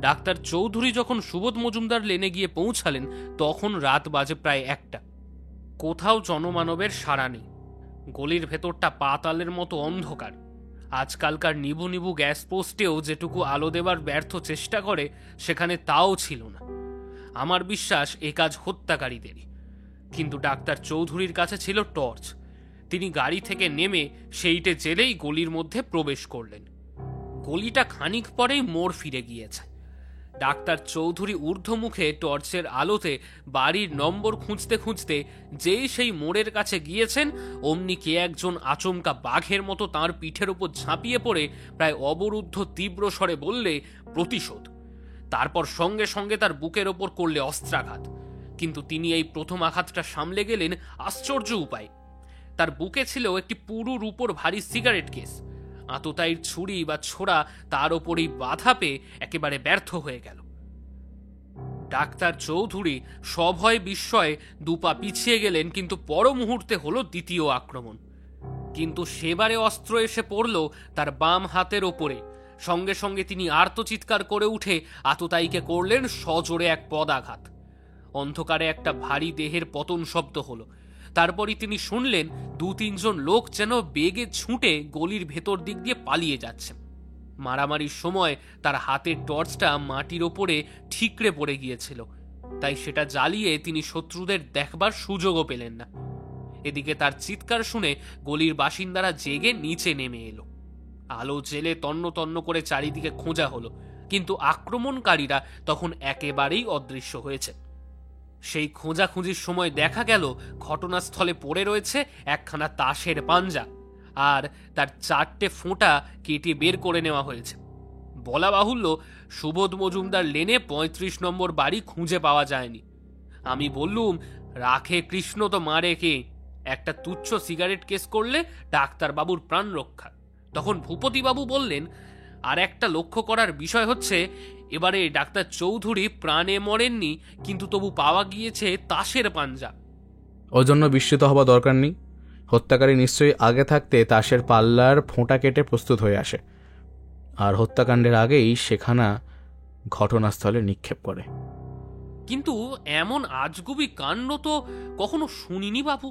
ডাক্তার চৌধুরী যখন সুবোধ মজুমদার লেনে গিয়ে পৌঁছালেন তখন রাত বাজে প্রায় 1টা। কোথাও জনমানবের সাড়া নেই। গলির ভেতরটা পাতালের মতো অন্ধকার। আজকালকার নিবু নিবু গ্যাস পোস্টেও যেটুকু আলো দেবার ব্যর্থ চেষ্টা করে, সেখানে তাও ছিল না। আমার বিশ্বাস এ কাজ হত্যাকারীদেরই। কিন্তু ডাক্তার চৌধুরীর কাছে ছিল টর্চ। তিনি গাড়ি থেকে নেমে সেইটে জেলেই গলির মধ্যে প্রবেশ করলেন। গলিটা খানিক পরেই মোড় ফিরে গিয়েছে। ডাক্তার চৌধুরী ঊর্ধ্বমুখে টর্চের আলোতে বাড়ির নম্বর খুঁজতে খুঁজতে যেই সেই মোড়ের কাছে গিয়েছেন, অমনি কে একজন আচমকা বাঘের মতো তাঁর পিঠের ওপর ঝাঁপিয়ে পড়ে প্রায় অবরুদ্ধ তীব্র স্বরে বললে, প্রতিশোধ। তারপর সঙ্গে সঙ্গে তার বুকের ওপর করলে অস্ত্রাঘাত। কিন্তু তিনি এই প্রথম আঘাতটা সামলে গেলেন আশ্চর্য উপায়। তার বুকে ছিল একটি পুরু রূপোর ভারী সিগারেট কেস। আততায়ীর ছুরি বা ছোড়া তার ওপরই বাধা পেয়ে একেবারে ব্যর্থ হয়ে গেল। ডাক্তার চৌধুরী সভয় বিস্ময়ে দুপা পিছিয়ে গেলেন, কিন্তু পর মুহূর্তে হলো দ্বিতীয় আক্রমণ। কিন্তু সেবারে অস্ত্র এসে পড়ল তার বাম হাতের ওপরে। সঙ্গে সঙ্গে তিনি আর্তচিৎকার করে উঠে আততায়ীকে করলেন সজোরে এক পদাঘাত। অন্ধকারে একটা ভারী দেহের পতন শব্দ হলো। তারপরই তিনি শুনলেন 2-3 জন লোক যেন বেগে ছুটে গলির ভেতর দিক দিয়ে পালিয়ে যাচ্ছে। মারামারির সময় তার হাতের টর্চটা মাটির ওপরে ঠিকরে পড়ে গিয়েছিল, তাই সেটা জ্বালিয়ে তিনি শত্রুদের দেখবার সুযোগও পেলেন না। এদিকে তার চিৎকার শুনে গলির বাসিন্দারা জেগে নিচে নেমে এলো। আলো জেলে তন্ন তন্ন করে চারিদিকে খোঁজা হলো, কিন্তু আক্রমণকারীরা তখন একেবারেই অদৃশ্য হয়েছে। সেই খোঁজাখুঁজির সময় দেখা গেল ঘটনাস্থলে পড়ে রয়েছে একখানা তাসের পাঞ্জা, আর তার 4টে ফোঁটা কেটে বের করে নেওয়া হয়েছে। বলা বাহুল্য, সুবোধ মজুমদার লেনে 35 নম্বর বাড়ি খুঁজে পাওয়া যায়নি। আমি বললুম, রাখে কৃষ্ণ তো মারে কে, একটা তুচ্ছ সিগারেট কেস করলে ডাক্তারবাবুর প্রাণ রক্ষা। তখন ভূপতিবাবু বললেন, আর একটা লক্ষ্য করার বিষয় হচ্ছে, এবারে ডাক্তার চৌধুরী প্রাণে মরেননি, কিন্তু তবু পাওয়া গিয়েছে তাসের পাঞ্জা। ওর জন্য বিস্মিত হওয়া দরকার নেই। হত্যাকারী নিশ্চয়ই আগে থাকতে তাসের পাল্লার ফোঁটা কেটে প্রস্তুত হয়ে আসে, আর হত্যাকাণ্ডের আগেই সেখানা ঘটনাস্থলে নিক্ষেপ করে। কিন্তু এমন আজগুবি কাণ্ড তো কখনো শুনিনি বাবু।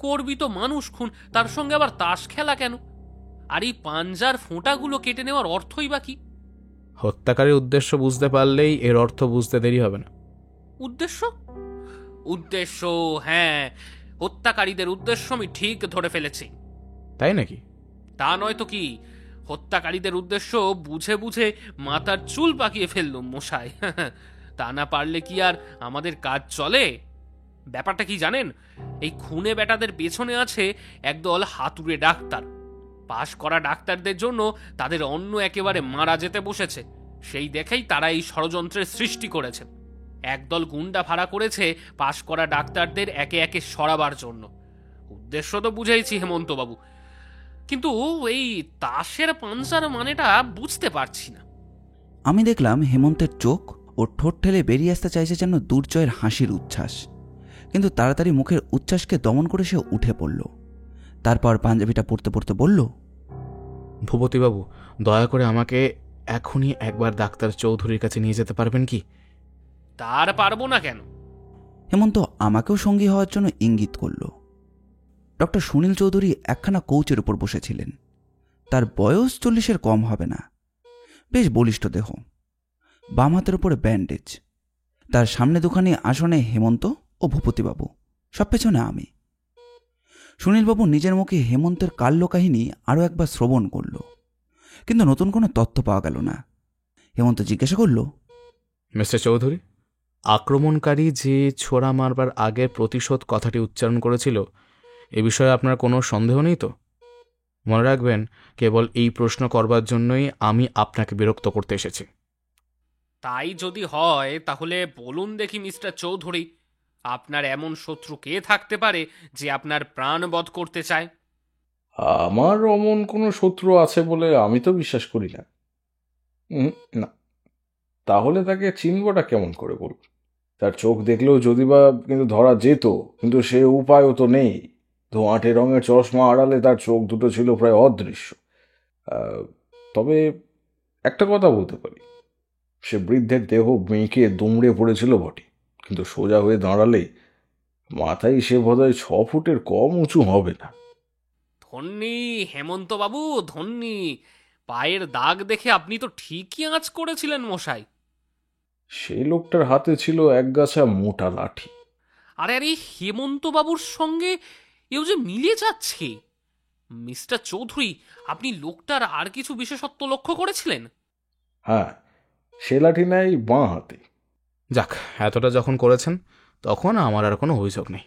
করবি তো মানুষ খুন, তার সঙ্গে আবার তাস খেলা কেন? আর এই পাঞ্জার ফোঁটাগুলো কেটে নেওয়ার অর্থই বা কি? হত্যাকারীর উদ্দেশ্য বুঝতে পারলেই এর অর্থ বুঝতে দেরি হবে না। উদ্দেশ্য? উদ্দেশ্য, হ্যাঁ, হত্যাকারীদের উদ্দেশ্য আমি ঠিক ধরে ফেলেছি। তাই নাকি? তা নয় তো কি, হত্যাকারীদের উদ্দেশ্য বুঝে বুঝে মাথার চুল পাকিয়ে ফেললুম মশাই। তা না পারলে কি আর আমাদের কাজ চলে? ব্যাপারটা কি জানেন, এই খুনে বেটাদের পেছনে আছে একদল হাতুড়ে ডাক্তার। পাশ করা ডাক্তারদের জন্য তাদের অন্য একেবারে মারা যেতে বসেছে, সেই দেখেই তারা এই ষড়যন্ত্রের সৃষ্টি করেছে। একদল গুন্ডা ভাড়া করেছে পাশ করা ডাক্তারদের একে একে সরাবার জন্য। উদ্দেশ্য তো বুঝেইছি হেমন্তবাবু, কিন্তু এই তাসের পাঞ্জার মানেটা বুঝতে পারছি না। আমি দেখলাম হেমন্তের চোখ ও ঠোঁট ঠেলে বেরিয়ে আসতে চাইছে যেন দুর্জয়ের হাসির উচ্ছ্বাস, কিন্তু তাড়াতাড়ি মুখের উচ্ছ্বাসকে দমন করে সে উঠে পড়ল। তারপর পাঞ্জাবিটা পড়তে পড়তে বলল, ভূপতিবাবু, দয়া করে আমাকে এখনই একবার ডাক্তার চৌধুরীর কাছে নিয়ে যেতে পারবেন কি? তার পারবো না কেন? হেমন্ত আমাকেও সঙ্গী হওয়ার জন্য ইঙ্গিত করল। ডক্টর সুনীল চৌধুরী একখানা কৌচের উপর বসেছিলেন। তার বয়স 40-এর কম হবে না, বেশ বলিষ্ঠ দেহ, বাম হাতের উপরে ব্যান্ডেজ। তার সামনে দুখানি আসনে হেমন্ত ও ভূপতিবাবু, সব পেছনে আমি। সুনীলবাবু নিজের মুখে হেমন্তের কাল্য কাহিনী আরও একবার শ্রবণ করল, কিন্তু নতুন কোনো তথ্য পাওয়া গেল না। হেমন্ত জিজ্ঞাসা করল, মিস্টার চৌধুরী, আক্রমণকারী যে ছোড়া মারবার আগে প্রতিশোধ কথাটি উচ্চারণ করেছিল, এ বিষয়ে আপনার কোনো সন্দেহ নেই তো? মনে রাখবেন, কেবল এই প্রশ্ন করবার জন্যই আমি আপনাকে বিরক্ত করতে এসেছি। তাই যদি হয় তাহলে বলুন দেখি মিস্টার চৌধুরী, আপনার এমন শত্রু কে থাকতে পারে যে আপনার প্রাণ বধ করতে চায়? আমার অমন কোনো শত্রু আছে বলে আমি তো বিশ্বাস করি না। না, তাহলে তাকে চিনবটা কেমন করে বলুন? তার চোখ দেখলেও যদি বা কিন্তু ধরা যেত, কিন্তু সে উপায়ও তো নেই। ধোঁয়াটে রঙের চশমা আড়ালে তার চোখ দুটো ছিল প্রায় অদৃশ্য। তবে একটা কথা বলতে পারি, সে বৃদ্ধের দেহ মেঁকে দুমড়ে পড়েছিল বটে, কিন্তু সোজা হয়ে দাঁড়ালে মাথায় সে বোধহয় 6 ফুটের কম উঁচু হবে না। ধন্যি হেমন্তবাবু, ধন্যি। পায়ের দাগ দেখে আপনি তো ঠিকই আঁচ করেছিলেন মশাই। সেই লোকটার হাতে ছিল একগাছা মোটা লাঠি। আরে আরে, হেমন্তবাবুর সঙ্গে এও যে মিলে যাচ্ছে। মিস্টার চৌধুরী, আপনি লোকটার আর কিছু বিশেষত্ব লক্ষ্য করেছিলেন? হ্যাঁ, সে লাঠি নেয় বাঁ হাতে। যাক, এতটা যখন করেছেন তখন আমার আর কোনো অভিযোগ নেই।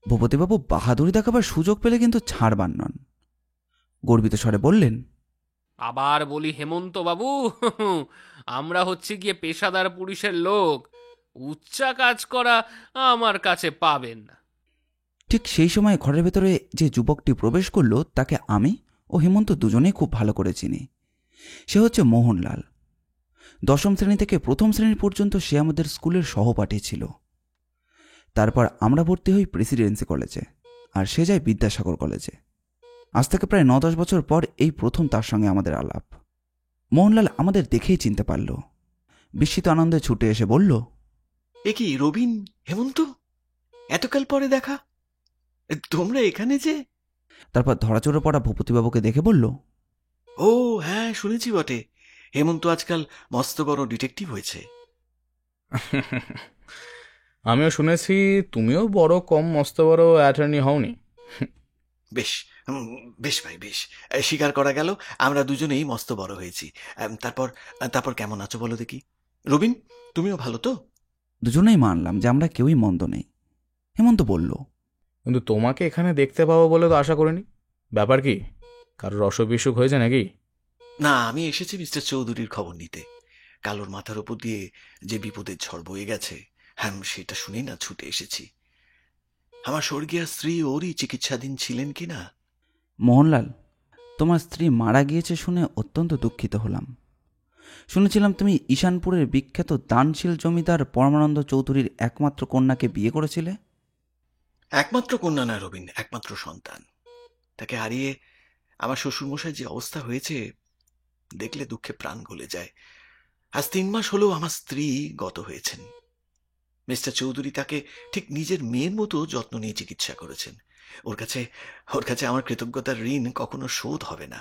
ভূপতিবাবু বাহাদুরি দেখাবার সুযোগ পেলে কিন্তু ছাড়বার নন। গর্বিত স্বরে বললেন, আবার বলি হেমন্তবাবু, আমরা হচ্ছে গিয়ে পেশাদার পুলিশের লোক, উচ্চা কাজ করা আমার কাছে পাবেন না। ঠিক সেই সময় ঘরের ভেতরে যে যুবকটি প্রবেশ করল তাকে আমি ও হেমন্ত দুজনেই খুব ভালো করে চিনি। সে হচ্ছে মোহনলাল। 10ম শ্রেণী থেকে 1ম শ্রেণী পর্যন্ত সে আমাদের স্কুলের সহপাঠী ছিল। তারপর আমরা ভর্তি হই প্রেসিডেন্সি কলেজে, আর সে যায় বিদ্যাসাগর কলেজে। আজ থেকে প্রায় 9-10 বছর পর এই প্রথম তার সঙ্গে আমাদের আলাপ। মোহনলাল আমাদের দেখেই চিনতে পারল। বিস্মিত আনন্দে ছুটে এসে বলল, এ কি রবিন, হেমন্ত, এতকাল পরে দেখা, তোমরা এখানে যে? তারপর ধরাচড়ে পড়া ভূপতিবাবুকে দেখে বলল, ও হ্যাঁ, শুনেছি বটে, হেমন্ত আজকাল মস্ত বড় ডিটেকটিভ হয়েছে। আমিও শুনেছি তুমিও বড় কম মস্ত বড় অ্যাটর্নি হওনি। বেশ, বেশ ভাই, বেশ, স্বীকার করা গেল আমরা দুজনেই মস্ত বড় হয়েছি। তারপর তারপর কেমন আছো বলো দেখি? রবিন, তুমিও ভালো তো? দুজনেই মানলাম যে আমরা কেউই মন্দ নেই। হেমন্ত বলল, কিন্তু তোমাকে এখানে দেখতে পাবো বলে তো আশা করিনি। ব্যাপার কি, কারোর অসুখ বিসুখ হয়েছে নাকি? না, আমি এসেছি মিস্টার চৌধুরীর খবর নিতে। কালোর মাথার উপর দিয়ে যে বিপদের ঝড় বয়ে গেছে, হ্যাঁ সেটা শুনেই না ছুটে এসেছি। আমার স্বর্গীয় স্ত্রী ওরই চিকিৎসাধীন ছিলেন কিনা। মোহনলাল, তোমার স্ত্রী মারা গিয়েছে শুনে অত্যন্ত দুঃখিত হলাম। শুনেছিলাম তুমি ঈশানপুরের বিখ্যাত দানশীল জমিদার পরমানন্দ চৌধুরীর একমাত্র কন্যাকে বিয়ে করেছিলে। একমাত্র কন্যা না রবিন, একমাত্র সন্তান। তাকে হারিয়ে আমার শ্বশুরমশাই যে অবস্থা হয়েছে দেখলে দুঃখে প্রাণ গলে যায়। আজ 3 মাস হলেও আমার স্ত্রী গত হয়েছেন। মিস্টার চৌধুরী তাকে ঠিক নিজের মেয়ের মতো যত্ন নিয়ে চিকিৎসা করেছেন। ওর কাছে আমার কৃতজ্ঞতার ঋণ কখনো শোধ হবে না।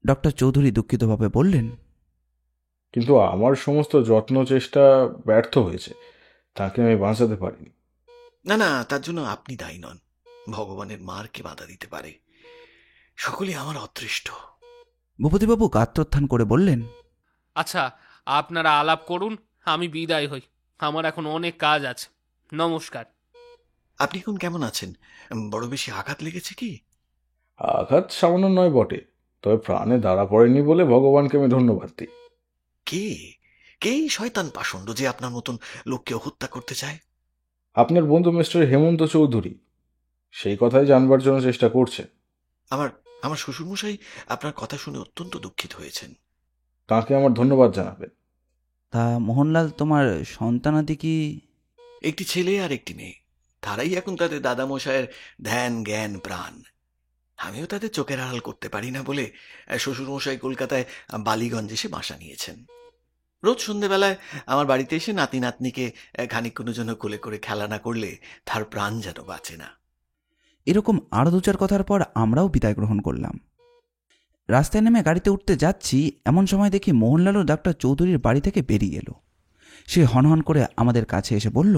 ডক্টর চৌধুরী দুঃখিতভাবে বললেন, কিন্তু আমার সমস্ত যত্ন চেষ্টা ব্যর্থ হয়েছে, তাকে আমি বাঁচাতে পারিনি। না না, তার জন্য আপনি দায়ী নন। ভগবানের মারকে বাধা দিতে পারে। সকলে আমার অদৃষ্ট। ভূপতিবাবু গাত্রোত্থান করে বললেন, আচ্ছা, আপনারা আলাপ করুন, আমি বিদায় হই। আমার এখন অনেক কাজ আছে। নমস্কার। আপনি এখন কেমন আছেন? বড় বেশি আঘাত লেগেছে কি? আঘাত সামান্য নয় বটে, তবে প্রাণে ধরা পড়েনি বলে ভগবানকে আমি ধন্যবাদ দিই। কে কে এই শয়তান পাষণ্ড যে আপনার মতন লোককে হত্যা করতে চায়? আপনার বন্ধু মিস্টার হেমন্ত চৌধুরী সেই কথাই জানবার জন্য চেষ্টা করছে। আমার আমার শ্বশুরমশাই আপনার কথা শুনে অত্যন্ত দুঃখিত হয়েছেন। তাকে আমার ধন্যবাদ জানাবেন। তা মোহনলাল, তোমার সন্তানাদি কি? একটি ছেলে আর একটি মেয়ে। তারাই এখন তাদের দাদামশায়ের ধ্যান জ্ঞান প্রাণ। আমিও তাদের চোখের আড়াল করতে পারি না বলে শ্বশুরমশাই কলকাতায় বালিগঞ্জ এসে বাসা নিয়েছেন। রোজ সন্ধেবেলায় আমার বাড়িতে এসে নাতি নাতনিকে খানিকক্ষণের জন্য কোলে করে খেলা না করলে তার প্রাণ যেন বাঁচে না। এরকম আরও 2-4 কথার পর আমরাও বিদায় গ্রহণ করলাম। রাস্তায় নেমে গাড়িতে উঠতে যাচ্ছি, এমন সময় দেখি মোহনলালও ডাক্তার চৌধুরীর বাড়ি থেকে বেরিয়ে এলো। সে হনহন করে আমাদের কাছে এসে বলল,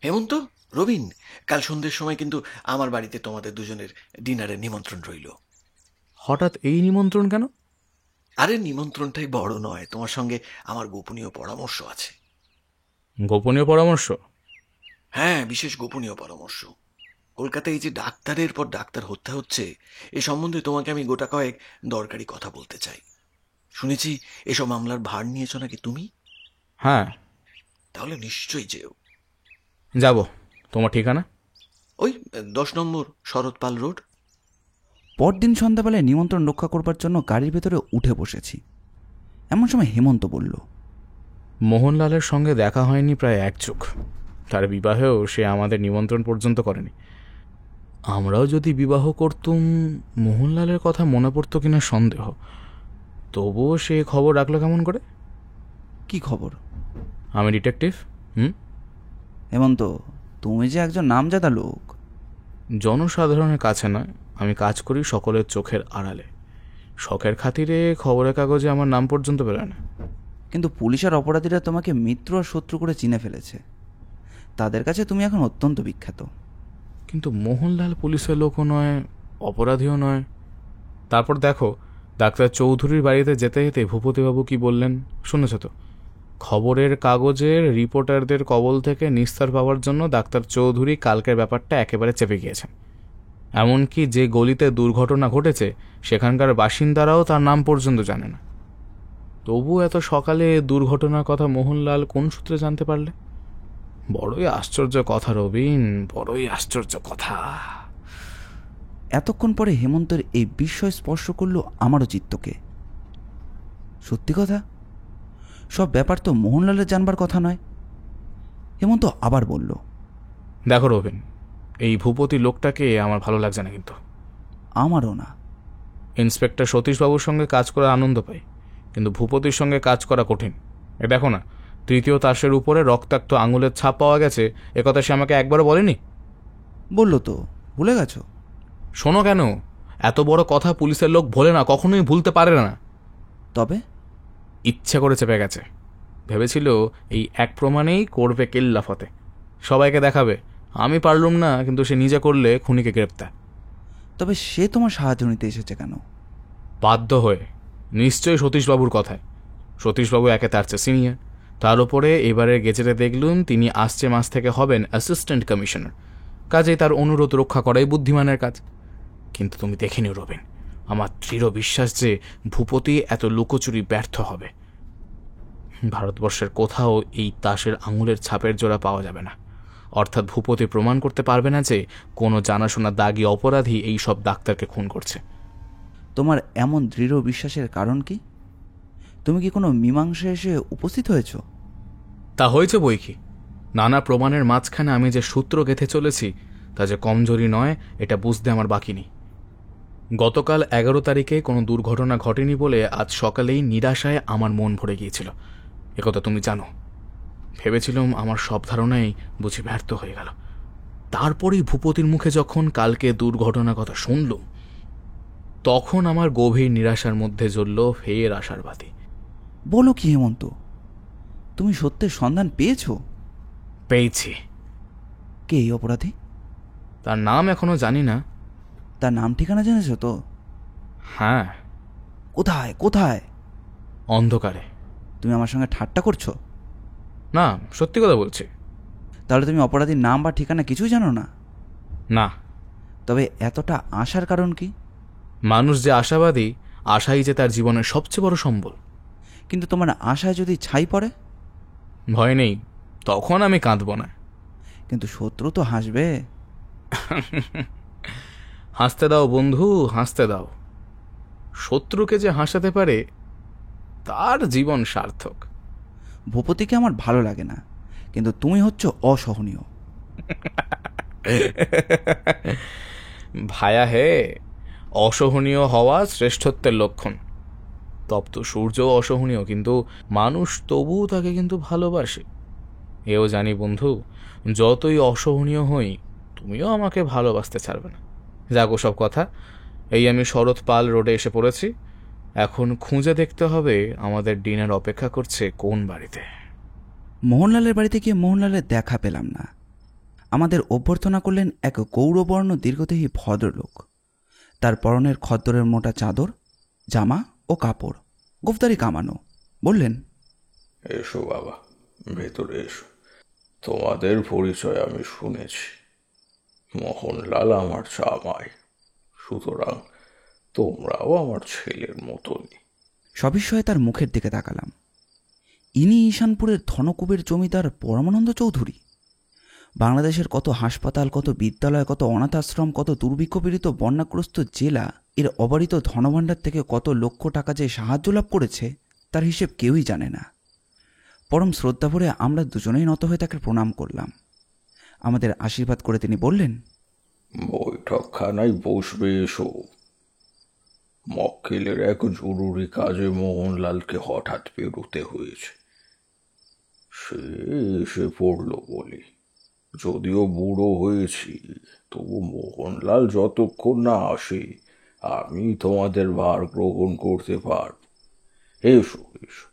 হেমন্ত, রবিন, কাল সন্ধ্যের সময় কিন্তু আমার বাড়িতে তোমাদের দুজনের ডিনারের নিমন্ত্রণ রইল। হঠাৎ এই নিমন্ত্রণ কেন? আরে নিমন্ত্রণটাই বড় নয়, তোমার সঙ্গে আমার গোপনীয় পরামর্শ আছে। গোপনীয় পরামর্শ? হ্যাঁ, বিশেষ গোপনীয় পরামর্শ। কলকাতায় এই যে ডাক্তারের পর ডাক্তার হত্যা হচ্ছে, এ সম্বন্ধে তোমাকে আমি গোটা কয়েক দরকারি কথা বলতে চাই। শুনেছি এসব মামলার ভার নিয়েছ নাকি তুমি? হ্যাঁ। তাহলে নিশ্চয়ই যেও। যাব। তোমার ঠিকানা? ওই 10 নম্বর শরৎপাল রোড। পরদিন সন্ধ্যাবেলায় নিমন্ত্রণ রক্ষা করবার জন্য গাড়ির ভেতরে উঠে বসেছি। এমন সময় হেমন্ত বলল, মোহনলালের সঙ্গে দেখা হয়নি প্রায় 1 যুগ। তার বিবাহেও সে আমাদের নিমন্ত্রণ পর্যন্ত করেনি। আমরাও যদি বিবাহ করতুম, মোহনলালের কথা মনে পড়তো কিনা সন্দেহ। তবুও সে খবর রাখলো কেমন করে? কি খবর? আমি ডিটেকটিভ। হেমন্ত, তুমি যে একজন নামজাদা লোক। জনসাধারণের কাছে নয়, আমি কাজ করি সকলের চোখের আড়ালে। শখের খাতিরে খবরের কাগজে আমার নাম পর্যন্ত বেরোয় না। কিন্তু পুলিশ আর অপরাধীরা তোমাকে মিত্র আর শত্রু করে চিনে ফেলেছে। তাদের কাছে তুমি এখন অত্যন্ত বিখ্যাত। কিন্তু মোহনলাল পুলিশের লোকও নয়, অপরাধীও নয়। তারপর দেখো, ডাক্তার চৌধুরীর বাড়িতে যেতে যেতে ভূপতিবাবু কি বললেন শুনেছ তো? খবরের কাগজের রিপোর্টারদের কবল থেকে নিস্তার পাওয়ার জন্য ডাক্তার চৌধুরী কালকের ব্যাপারটা একেবারে চেপে গিয়েছেন। এমনকি যে গলিতে দুর্ঘটনা ঘটেছে সেখানকার বাসিন্দারাও তার নাম পর্যন্ত জানে না। তবু এত সকালে দুর্ঘটনার কথা মোহনলাল কোন সূত্রে জানতে পারলে? বড়ই আশ্চর্য কথা রবিন, বড়ই আশ্চর্য কথা। এতক্ষণ পরে হেমন্তের এই বিস্ময় স্পর্শ করলো আমারও চিত্তকে। সত্যি কথা, সব ব্যাপার তো মোহনলালের জানবার কথা নয়। হেমন্ত আবার বলল, দেখো রবিন, এই ভূপতি লোকটাকে আমার ভালো লাগছে না, কিন্তু আমারও না। ইন্সপেক্টর সতীশবাবুর সঙ্গে কাজ করে আনন্দ পাই, কিন্তু ভূপতির সঙ্গে কাজ করা কঠিন। এ দেখো না, তৃতীয় তাসের উপরে রক্তাক্ত আঙুলের ছাপ পাওয়া গেছে, একথা সে আমাকে একবারও বলেনি। বলল তো, ভুলে গেছো? শোনো, কেন এত বড় কথা পুলিশের লোক ভোলে না, কখনোই ভুলতে পারে না। তবে ইচ্ছে করে চেপে গেছে, ভেবেছিল এই এক প্রমাণেই করবে কেল্লাফতে, সবাইকে দেখাবে। আমি পারলুম না, কিন্তু সে নিজে করলে খুনিকে গ্রেপ্তার। তবে সে তোমার সাহায্য নিতে এসেছে কেন? বাধ্য হয়ে, নিশ্চয়ই সতীশবাবুর কথায়। সতীশবাবু একে তার চেয়ে সিনিয়র, তার উপরে এবারের গেজেটে দেখলুম তিনি আসছে মাস থেকে হবেন অ্যাসিস্ট্যান্ট কমিশনার, কাজেই তার অনুরোধ রক্ষা করাই বুদ্ধিমানের কাজ। কিন্তু তুমি দেখে নিও রবিন, আমার দৃঢ় বিশ্বাস যে ভূপতি এত লুকোচুরি ব্যর্থ হবে। ভারতবর্ষের কোথাও এই তাসের আঙুলের ছাপের জোড়া পাওয়া যাবে না, অর্থাৎ ভূপতি প্রমাণ করতে পারবে না যে কোনো জানাশোনা দাগী অপরাধী এই সব ডাক্তারকে খুন করছে। তোমার এমন দৃঢ় বিশ্বাসের কারণ কি? তুমি কি কোনো মীমাংসা এসে উপস্থিত হয়েছ? তা হয়েছে বই কি, নানা প্রমাণের মাঝখানে আমি যে সূত্র গেঁথে চলেছি তা যে কমজোরি নয়, এটা বুঝতে আমার বাকি নেই। গতকাল 11 তারিখে কোনো দুর্ঘটনা ঘটেনি বলে আজ সকালেই নিরাশায় আমার মন ভরে গিয়েছিল, একথা তুমি জানো। ভেবেছিলাম আমার সব ধারণাই বুঝি ব্যর্থ হয়ে গেল। তারপরেই ভূপতির মুখে যখন কালকে দুর্ঘটনার কথা শুনলুম, তখন আমার গভীর নিরাশার মধ্যে জ্বলল ফের আশার বাতি। বলো কি হেমন্ত, তুমি সত্যের সন্ধান পেয়েছো? পেয়েছি। কে এই অপরাধী? তার নাম এখনো জানি না। তার নাম ঠিকানা জেনেছো তো? হ্যাঁ। কোথায় কোথায়? অন্ধকারে। তুমি আমার সঙ্গে ঠাট্টা করছো? না, সত্যি কথা বলছি। তাহলে তুমি অপরাধীর নাম বা ঠিকানা কিছুই জানো না? না। তবে এতটা আশার কারণ কি? মানুষ যে আশাবাদী, আশাই যে তার জীবনের সবচেয়ে বড় সম্বল। কিন্তু তোমার আশায় যদি ছাই পড়ে? ভয় নেই, তখন আমি কাঁদব না। কিন্তু শত্রু তো হাসবে। হাসতে দাও বন্ধু, হাসতে দাও। শত্রুকে যে হাসাতে পারে তার জীবন সার্থক। ভূপতিকে আমার ভালো লাগে না, কিন্তু তুমি হচ্ছ অসহনীয়। ভায়া হে, অসহনীয় হওয়া শ্রেষ্ঠত্বের লক্ষণ। তপ্ত সূর্য অসহনীয়, কিন্তু মানুষ তবু তাকে কিন্তু ভালোবাসে। এও জানি বন্ধু, যতই অসহনীয় হই তুমিও আমাকে ভালোবাসতে ছাড়বে না। যাগো সব কথা, এই আমি শরৎ পাল রোডে এসে পড়েছি। এখন খুঁজে দেখতে হবে আমাদের ডিনার অপেক্ষা করছে কোন বাড়িতে। মোহনলালের বাড়িতে গিয়ে মোহনলালের দেখা পেলাম না। আমাদের অভ্যর্থনা করলেন এক গৌরবর্ণ দীর্ঘদেহী ভদ্রলোক। তার পরনের খদ্দরের মোটা চাদর, জামা ও কাপড়, গোফদারি কামানো। বললেন, এসো বাবা, ভেতরে এসো। তোমাদের পরিচয় আমি শুনেছি। মোহনলাল আমার জামাই, সুতরাং তোমরাও আমার ছেলের মতনই। সবিস্ময়ে তার মুখের দিকে তাকালাম। ইনি ঈশানপুরের ধনকুবের জমিদার পরমানন্দ চৌধুরী। বাংলাদেশের কত হাসপাতাল, কত বিদ্যালয়, কত অনাথ আশ্রম, কত দুর্ভিক্ষপীড়িত বন্যাগ্রস্ত জেলা, এর অবারিত ধনভাণ্ডার থেকে কত লক্ষ টাকা যে সাহায্য লাভ করেছে তার হিসেব কেউই জানে না। পরম শ্রদ্ধা ভরে আমরা দুজনেই নত হয়ে তাকে প্রণাম করলাম। আমাদের আশীর্বাদ করে তিনি বললেন, বৈঠকখানায় বসবে এসো। মক্কেলের এক জরুরি কাজে মোহনলালকে হঠাৎ বেরোতে হয়েছে। সে এসে পড়ল বলি। যদিও বুড়ো হয়েছি, তবু মোহনলাল যতক্ষণ না আসে আমি তোমাদের ভার গ্রহণ করতে পারব। এসো এসো।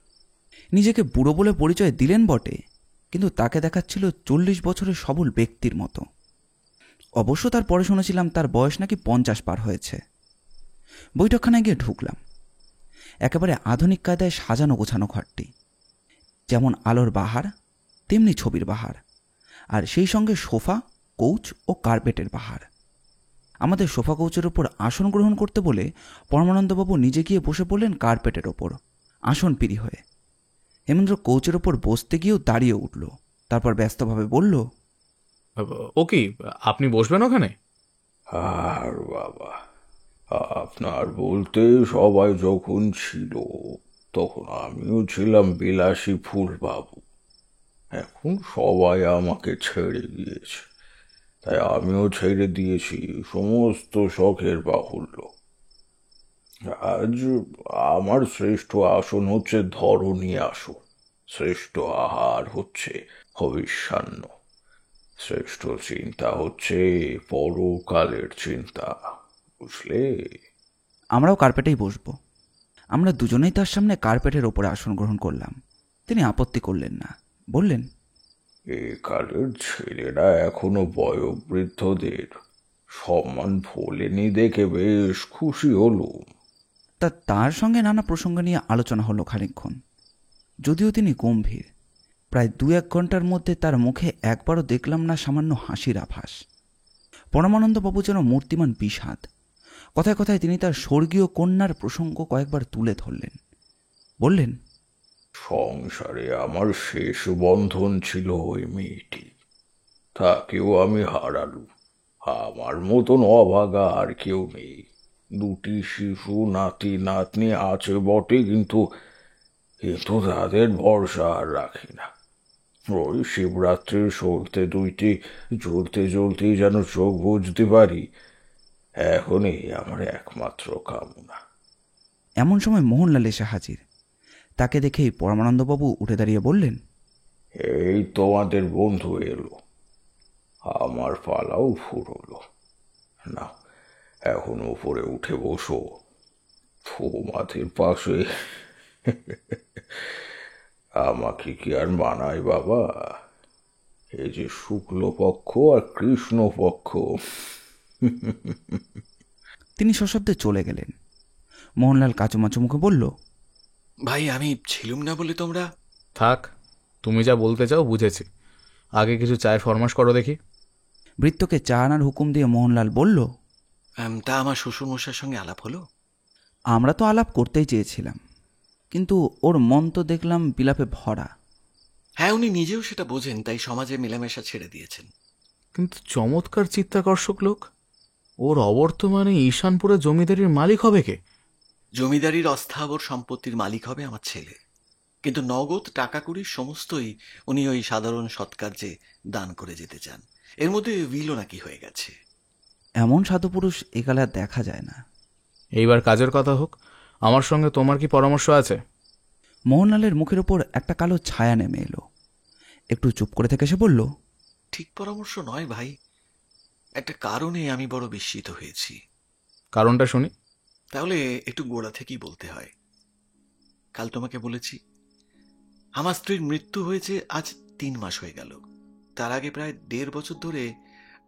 নিজেকে বুড়ো বলে পরিচয় দিলেন বটে, কিন্তু তাকে দেখাচ্ছিল 40 বছরের সবল ব্যক্তির মতো। অবশ্য তার পরে শুনেছিলাম তার বয়স নাকি 50 পার হয়েছে। বৈঠকখানায় গিয়ে ঢুকলাম। একেবারে আধুনিক কায়দায় সাজানো গোছানো ঘরটি। যেমন আলোর বাহার, তেমনি ছবির বাহার, আর সেই সঙ্গে সোফা, কৌচ ও কার্পেটের বাহার। আমাদের সোফা কৌচের ওপর আসন গ্রহণ করতে বলে পরমানন্দবাবু নিজে গিয়ে বসে পড়লেন কার্পেটের ওপর, আসন পিড়ি হয়ে। হেমেন্দ্র কৌচের ওপর বসতে গিয়েও দাঁড়িয়ে উঠল। তারপর ব্যস্তভাবে বলল, ও কি, আপনি বসবেন ওখানে? আর বাবা, আপনার বলতে সবাই যখন ছিল তখন আমিও ছিলাম বিলাসী ফুলবাবু। এখন সবাই আমাকে ছেড়ে দিয়েছে, তাই আমিও ছেড়ে দিয়েছি সমস্ত শখের বাহুল্য। আজ আমার শ্রেষ্ঠ আসন হচ্ছে ধরণী আসন, শ্রেষ্ঠ আহার হচ্ছে হবিষ্যান্ন, শ্রেষ্ঠ চিন্তা হচ্ছে পরকালের চিন্তা, বুঝলে? আমরাও কার্পেটেই বসবো। আমরা দুজনেই তার সামনে কার্পেটের ওপরে আসন গ্রহণ করলাম। তিনি আপত্তি করলেন না, বললেন, একালের ছেলেরা এখনো বয়োবৃদ্ধদের সম্মান ভোলেনি দেখে বেশ খুশি হলুম। তার সঙ্গে নানা প্রসঙ্গ নিয়ে আলোচনা হলো খানিকক্ষণ। যদিও তিনি গম্ভীর, প্রায় 2-1 ঘন্টার মধ্যে তার মুখে একবারও দেখলাম না সামান্য হাসির আভাস। পরমানন্দবাবু যেন মূর্তিমান বিষাদ। কথায় কথায় তিনি তার স্বর্গীয় কন্যার প্রসঙ্গ কয়েকবার তুলে ধরলেন। বললেন, সংসারে আমার শেষ বন্ধন ছিল ওই মেয়েটি, তাকেও আমি হারালুম। আমার মতন অভাগা আর কেউ নেই। 2টি শিশু নাতি নাতনি আছে বটে, কিন্তু তাদের ভরসা আর রাখি না। ওই শিবরাত্রির সলতে 2টি জ্বলতে জ্বলতেই যেন চোখ বুঝতে পারি, এখনই আমার একমাত্র কামনা। এমন সময় মোহনলাল এসে হাজির। তাকে দেখেই পরমানন্দবাবু উঠে দাঁড়িয়ে বললেন, এই তোমাদের বন্ধু এলো, আমার পালাও ফুরলো। না, এখন উপরে উঠে বসো, তোমাদের পাশে। আমাকে কি আর মানায় বাবা, এই যে শুক্লপক্ষ আর কৃষ্ণপক্ষ। তিনি সশব্দে চলে গেলেন। মোহনলাল কাচুমাচু মুখে বলল, ভাই, আমি ছিলুম না বলে তোমরা। থাক, তুমি যা বলতে চাও বুঝেছি। আগে কিছু চায়ের ফরমাশ করো দেখি। ভৃত্যকে চা আনার হুকুম দিয়ে মোহনলাল বলল, তা আমার শ্বশুরমশাইয়ের সঙ্গে আলাপ হলো? আমরা তো আলাপ করতেই চেয়েছিলাম, কিন্তু ওর মন তো দেখলাম বিলাপে ভরা। হ্যাঁ, উনি নিজেও সেটা বোঝেন, তাই সমাজে মেলামেশা ছেড়ে দিয়েছেন। কিন্তু চমৎকার চিত্তাকর্ষক লোক। ওর অবর্তমানে ঈশানপুরে জমিদারির মালিক হবে কে? জমিদারির অস্থাবর সম্পত্তির মালিক হবে আমার ছেলে, কিন্তু নগদ টাকা কড়ির সমস্তই উনি ওই সাধারণ সৎকার্যে দান করে যেতে চান। এর মধ্যে উইলও নাকি হয়ে গেছে। এমন সাধুপুরুষ একালে আর দেখা যায় না। এইবার কাজের কথা হোক, আমার সঙ্গে তোমার কি পরামর্শ আছে? মোহনলালের মুখের ওপর একটা কালো ছায়া নেমে এলো। একটু চুপ করে থেকে সে বলল, ঠিক পরামর্শ নয় ভাই, একটা কারণে আমি বড় বিস্মিত হয়েছি। কারণটা শুনি। তাহলে একটু গোড়া থেকেই বলতে হয়। কাল তোমাকে বলেছি আমার স্ত্রীর মৃত্যু হয়েছে আজ 3 মাস হয়ে গেল। তার আগে প্রায় 1.5 বছর ধরে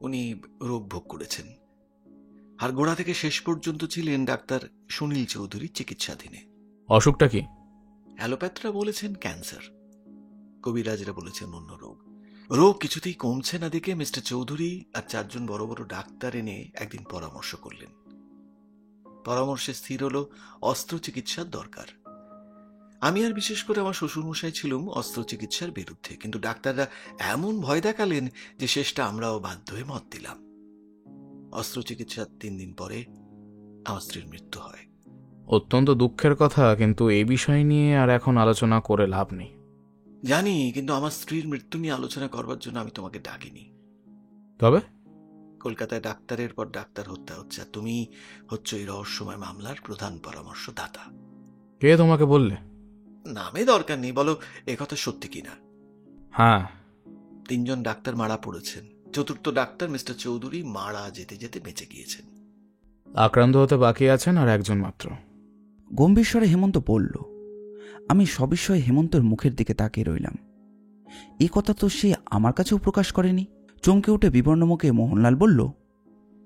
উনি রোগ ভোগ করেছেন, আর গোড়া থেকে শেষ পর্যন্ত ছিলেন ডাক্তার সুনীল চৌধুরীর চিকিৎসাধীনে। অসুখটা কি? অ্যালোপ্যাথরা বলেছেন ক্যান্সার, কবিরাজরা বলেছেন অন্য রোগ। রোগ কিছুতেই কমছে না দেখে মিস্টার চৌধুরী আর 4 জন বড় বড় ডাক্তার এনে একদিন পরামর্শ করলেন। পরামর্শে স্থির হলো অস্ত্র চিকিৎসার দরকার। আমি আর বিশেষ করে আমার শ্বশুরমশাই ছিলুম অস্ত্র চিকিৎসার বিরুদ্ধে, কিন্তু ডাক্তাররা এমন ভয় দেখালেন যে শেষটা আমরাও বাধ্য হয়ে মত দিলাম। অস্ত্র চিকিৎসার 3 দিন পরে আমার স্ত্রীর মৃত্যু হয়। অত্যন্ত দুঃখের কথা, কিন্তু এই বিষয় নিয়ে আর এখন আলোচনা করে লাভ নেই। জানি, কিন্তু আমার স্ত্রীর মৃত্যু নিয়ে আলোচনা করবার জন্য আমি তোমাকে ডাকিনি। তবে কলকাতায় ডাক্তারের পর ডাক্তার হত্যা হচ্ছে, আর তুমি হচ্ছ এই রহস্যময় মামলার প্রধান পরামর্শদাতা। কে তোমাকে বললে? নামে দরকার নেই, বলো একথা সত্যি কিনা। হ্যাঁ, 3 জন ডাক্তার মারা পড়েছেন। 4র্থ ডাক্তার মিস্টার চৌধুরী মারা যেতে যেতে বেঁচে গিয়েছেন। আক্রান্ত হতে বাকি আছেন আর একজন মাত্র। গম্ভীর স্বরে হেমন্ত বলল। আমি সবিস্ময়ে হেমন্তর মুখের দিকে তাকিয়ে রইলাম। এই কথা তো সে আমার কাছেও প্রকাশ করেনি। চমকে উঠে বিবর্ণ মুখে মোহনলাল বলল,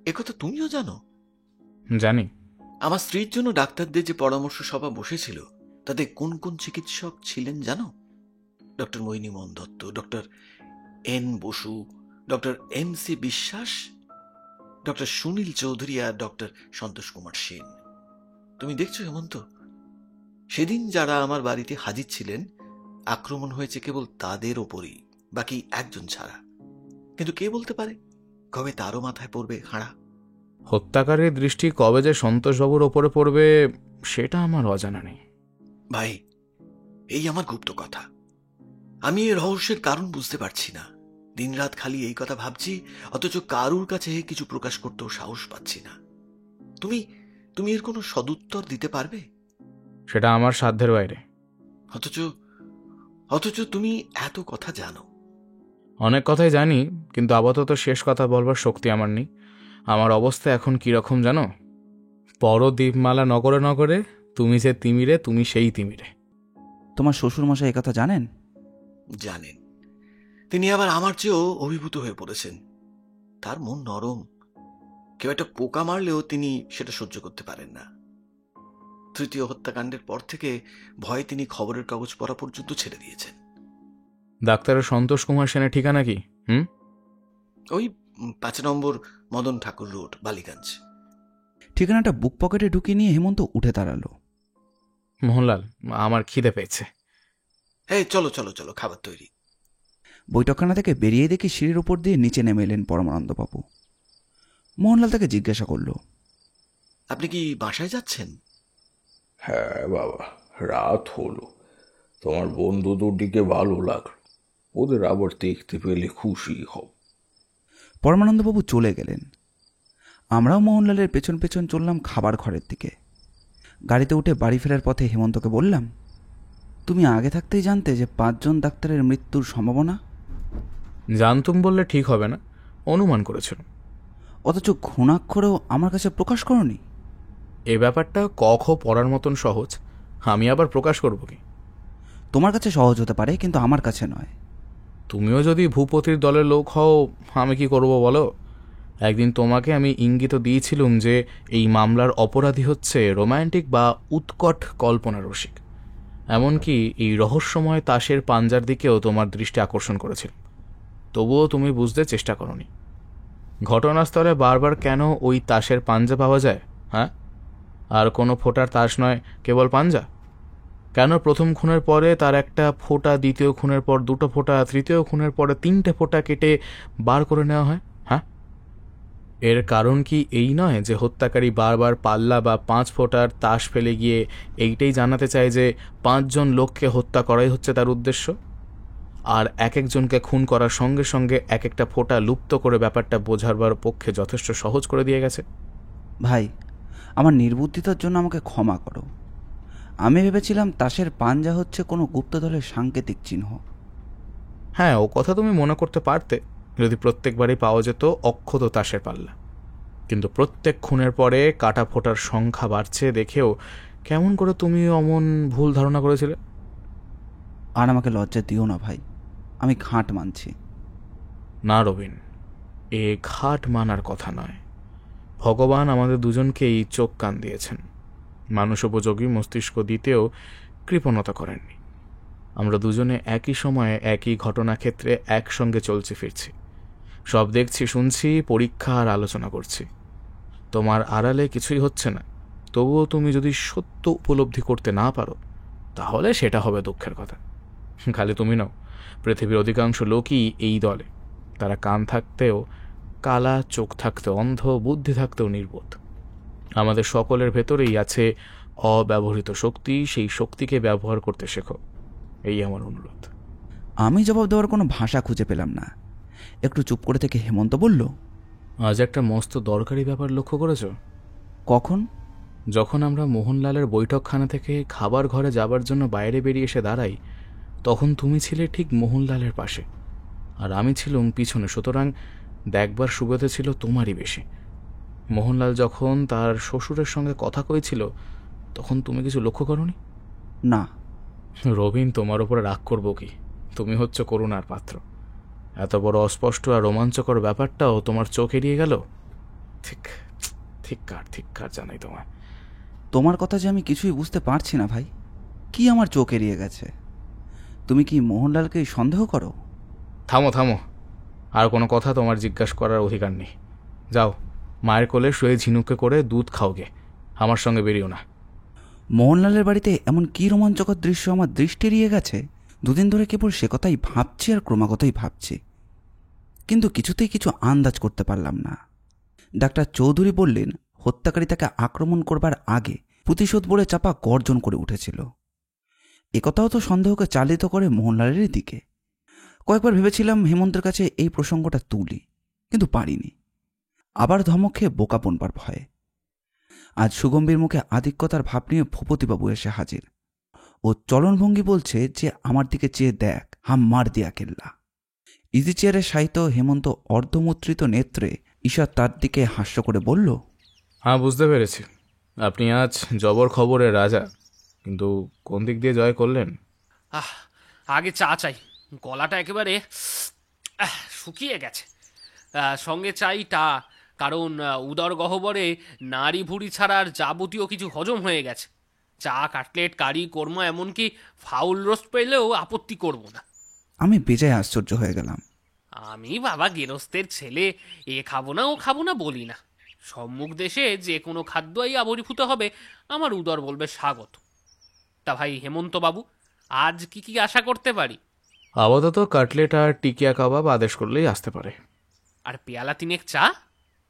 একথা তুমিও জানো? জানি। আমার স্ত্রীর জন্য ডাক্তারদের যে পরামর্শ সভা বসেছিল তাতে কোন কোন চিকিৎসক ছিলেন জানো? Doctor Mohini Mohan Dutta, doctor N Basu, doctor MC Biswas, doctor Sunil Chowdhury আর ডক্টর সন্তোষ কুমার সেন। তুমি দেখছো হেমন্ত, সেদিন যারা আমার বাড়িতে হাজির ছিলেন আক্রমণ হয়েছে কেবল তাদের ওপরই, বাকি একজন ছাড়া। কিন্তু কে বলতে পারে কবে তারও মাথায় পড়বে খাঁড়া? হত্যাকারীর দৃষ্টি কবে যে সন্তোষবাবুর ওপরে পড়বে সেটা আমার অজানা নেই। ভাই, এই আমার গুপ্ত কথা। আমি এই রহস্যের কারণ বুঝতে পারছি না। দিনরাত খালি এই কথা ভাবছি, অথচ কারুর কাছে কিছু প্রকাশ করতেও সাহস পাচ্ছি না। তুমি তুমি এর কোনো সদুত্তর দিতে পারবে? সেটা আমার সাধ্যের বাইরে। অথচ অথচ তুমি এত কথা জানো। অনেক কথাই জানি, কিন্তু আপাতত শেষ কথা বলবার শক্তি আমার নেই। আমার অবস্থা এখন কীরকম জানো? পরদীপমালা নগরে নগরে তুমি যে তিমিরে, তুমি সেই তিমিরে। তোমার শ্বশুরমশাই এই কথা জানেন? জানেন। তিনি আবার আমার চেয়েও অভিভূত হয়ে পড়েছেন। তার মন নরম। কেউ একটা পোকা মারলেও তিনি সেটা সহ্য করতে পারেন না। তৃতীয় হত্যাকাণ্ডের পর থেকে ভয়ে তিনি খবরের কাগজ পড়া পর্যন্ত ছেড়ে দিয়েছেন। ডাক্তারের সন্তোষ কুমার সেনের ঠিকানা কি? ওই 5 নম্বর মদন ঠাকুর রোড, বালিগঞ্জ। ঠিকানাটা বুক পকেটে ঢুকিয়ে নিয়ে হেমন্ত উঠে দাঁড়ালো। মোহনলাল, আমার খিদে পেয়েছে। এই চলো চলো চলো, খাবার তৈরি। বৈঠকখানা থেকে বেরিয়ে দেখি সিঁড়ির উপর দিয়ে নিচে নেমে এলেন পরমানন্দবাবু। মোহনলাল তাকে জিজ্ঞাসা করল, আপনি কি বাসায় যাচ্ছেন? হ্যাঁ বাবা, রাত হলো। তোমার বন্ধু দুটিকে ভালো লাগলো, ওদের আবার দেখতে পেলে খুশি হব। পরমানন্দবাবু চলে গেলেন। আমরাও মোহনলালের পেছন পেছন চললাম খাবার ঘরের দিকে। গাড়িতে উঠে বাড়ি ফেরার পথে হেমন্তকে বললাম, তুমি আগে থাকতেই জানতে যে 5 জন ডাক্তারের মৃত্যুর সম্ভাবনা? জানতুম বললে ঠিক হবে না, অনুমান করেছিল। অথচ ঘুণাক্ষরেও আমার কাছে প্রকাশ করনি। এ ব্যাপারটা ক খ পড়ার মতন সহজ, আমি আবার প্রকাশ করব কি? তোমার কাছে সহজ হতে পারে, কিন্তু আমার কাছে নয়। তুমিও যদি ভূপতির দলের লোক হও, আমি কি করব বলো? একদিন তোমাকে আমি ইঙ্গিত দিয়েছিলুম যে এই মামলার অপরাধী হচ্ছে রোম্যান্টিক বা উৎকট কল্পনা রসিক। এমনকি এই রহস্যময় তাসের পাঞ্জার দিকেও তোমার দৃষ্টি আকর্ষণ করেছিল। তবুও তুমি বুঝতে চেষ্টা করনি। ঘটনাস্থলে বারবার কেন ওই তাসের পাঞ্জা পাওয়া যায়? হ্যাঁ, আর কোনো ফোটার তাস নয়, কেবল পাঞ্জা? কেন প্রথম খুনের পরে তার একটা ফোঁটা, দ্বিতীয় খুনের পর 2টো ফোঁটা, তৃতীয় খুনের পরে 3টে ফোঁটা কেটে বার করে নেওয়া হয়? হ্যাঁ, এর কারণ কি এই নয় যে হত্যাকারী বারবার পাল্লা বা 5 ফোঁটার তাস ফেলে গিয়ে এইটাই জানাতে চায় যে 5 জন লোককে হত্যা করাই হচ্ছে তার উদ্দেশ্য? আর এক একজনকে খুন করার সঙ্গে সঙ্গে এক একটা ফোঁটা লুপ্ত করে ব্যাপারটা বোঝাবার পক্ষে যথেষ্ট সহজ করে দিয়ে গেছে। ভাই, আমার নির্বুদ্ধিতার জন্য আমাকে ক্ষমা করো। আমি ভেবেছিলাম তাসের পাঞ্জা হচ্ছে কোনো গুপ্তদলের সাংকেতিক চিহ্ন। হ্যাঁ, ও কথা তুমি মনে করতে পারতে যদি প্রত্যেকবারই পাওয়া যেত অক্ষত তাসের পাল্লা। কিন্তু প্রত্যেক খুনের পরে কাটা ফোটার সংখ্যা বাড়ছে দেখেও কেমন করে তুমি অমন ভুল ধারণা করেছিলে? আর আমাকে লজ্জা দিও না ভাই, আমি ঘাট মানছি। না রবিন, এ ঘাট মানার কথা নয়। ভগবান আমাদের দুজনকেই চোখ কান দিয়েছেন, মানুষ উপযোগী মস্তিষ্ক দিতেও কৃপণতা করেননি। আমরা দুজনে একই সময়ে একই ঘটনাক্ষেত্রে একসঙ্গে চলছি ফিরছি, সব দেখছি, শুনছি, পরীক্ষা আর আলোচনা করছি। তোমার আড়ালে কিছুই হচ্ছে না, তবুও তুমি যদি সত্য উপলব্ধি করতে না পারো তাহলে সেটা হবে দুঃখের কথা। খালি তুমি নাও, পৃথিবীর অধিকাংশ লোকই এই দলে। তারা কান থাকতেও কালা, চোখ থাকতেও অন্ধ, বুদ্ধি থাকতেও নির্বোধ। আমাদের সকলের ভেতরেই আছে অব্যবহৃত শক্তি, সেই শক্তিকে ব্যবহার করতে শেখো, এই আমার অনুরোধ। আমি জবাব দেওয়ার কোনো ভাষা খুঁজে পেলাম না। একটু চুপ করে থেকে হেমন্ত বলল, আজ একটা মস্ত দরকারি ব্যাপার লক্ষ্য করেছ? কখন? যখন আমরা মোহনলালের বৈঠকখানা থেকে খাবার ঘরে যাবার জন্য বাইরে বেরিয়ে এসে দাঁড়াই, তখন তুমি ছিলে ঠিক মোহনলালের পাশে, আর আমি ছিলাম পিছনে। সুতরাং দেখবার সুবিধা ছিল তোমারই বেশি। মোহনলাল যখন তার শ্বশুরের সঙ্গে কথা কইছিল তখন তুমি কিছু লক্ষ্য করনি? না। রবিন, তোমার উপরে রাগ করব কি? তুমি হচ্ছ করুণার পাত্র। এত বড় অস্পষ্ট আর রোমাঞ্চকর ব্যাপারটাও তোমার চোখ এড়িয়ে গেল। ঠিক ধিক্কার জানাই তোমায়। তোমার কথা যে আমি কিছুই বুঝতে পারছি না ভাই। কি আমার চোখ এড়িয়ে গেছে? তুমি কি মোহনলালকে সন্দেহ করো? থামো, আর কোনো কথা তোমার জিজ্ঞাসা করার অধিকার নেই। যাও, মায়ের কোলে শুয়ে ঝিনুকে করে দুধ খাওগে, আমার সঙ্গে বেরিও না। মোহনলালের বাড়িতে এমন কি রোমাঞ্চকর দৃশ্য আমার দৃষ্টি এড়িয়ে গেছে? দুদিন ধরে কেবল সে কথাই ভাবছি আর ক্রমাগতই ভাবছি, কিন্তু কিছুতেই কিছু আন্দাজ করতে পারলাম না। ডাক্তার চৌধুরী বললেন হত্যাকারী তাকে আক্রমণ করবার আগে প্রতিশোধ বলে চাপা গর্জন করে উঠেছিল। একথাও তো সন্দেহকে চালিত করে মোহনলালের দিকে। কয়েকবার ভেবেছিলাম হেমন্তের কাছে এই প্রসঙ্গটা তুলি, কিন্তু পারিনি, আবার ধমক খেয়ে বোকা বনবার ভয়ে। আজ সুগম্ভীর মুখে আধিক্যতার ভাব নিয়ে ভূপতিবাবু এসে হাজির। ও চলনভঙ্গি বলছে যে আমার দিকে চেয়ে দেখ, হাম মার দিয়া কেল্লা। ইজি চেয়ারে শায়িত হেমন্ত অর্ধমুদ্রিত নেত্রে ঈশা তার দিকে হাস্য করে বলল, হ্যাঁ, বুঝতে পেরেছি আপনি আজ জবর খবরের রাজা, কিন্তু কোন দিক দিয়ে জয় করলেন? আগে চা চাই, গলাটা একেবারে শুকিয়ে গেছে। সঙ্গে চাইটা, কারণ উদর গহ্বরে নাড়ি ভুড়ি ছাড়ার যাবতীয় কিছু হজম হয়ে গেছে। চা, কাটলেট, কারি, কোরমা, এমনকি ফাউল রোস্ট পেলেও আপত্তি করব না। আমি বেজায় আশ্চর্য হয়ে গেলাম। আমি বাবা গেরস্তের ছেলে, এ খাবো না ও খাবো না বলি না। সম্মুখ দেশে যে কোনো খাদ্যই আবির্ভূত হবে আমার উদর বলবে স্বাগত। তা ভাই হেমন্ত বাবু, আজ কি কি আশা করতে পারি? আপাতত কাটলেট আর টিকিয়া কাবাব আদেশ করলেই আসতে পারে। আর পেয়ালা তিনেক চা?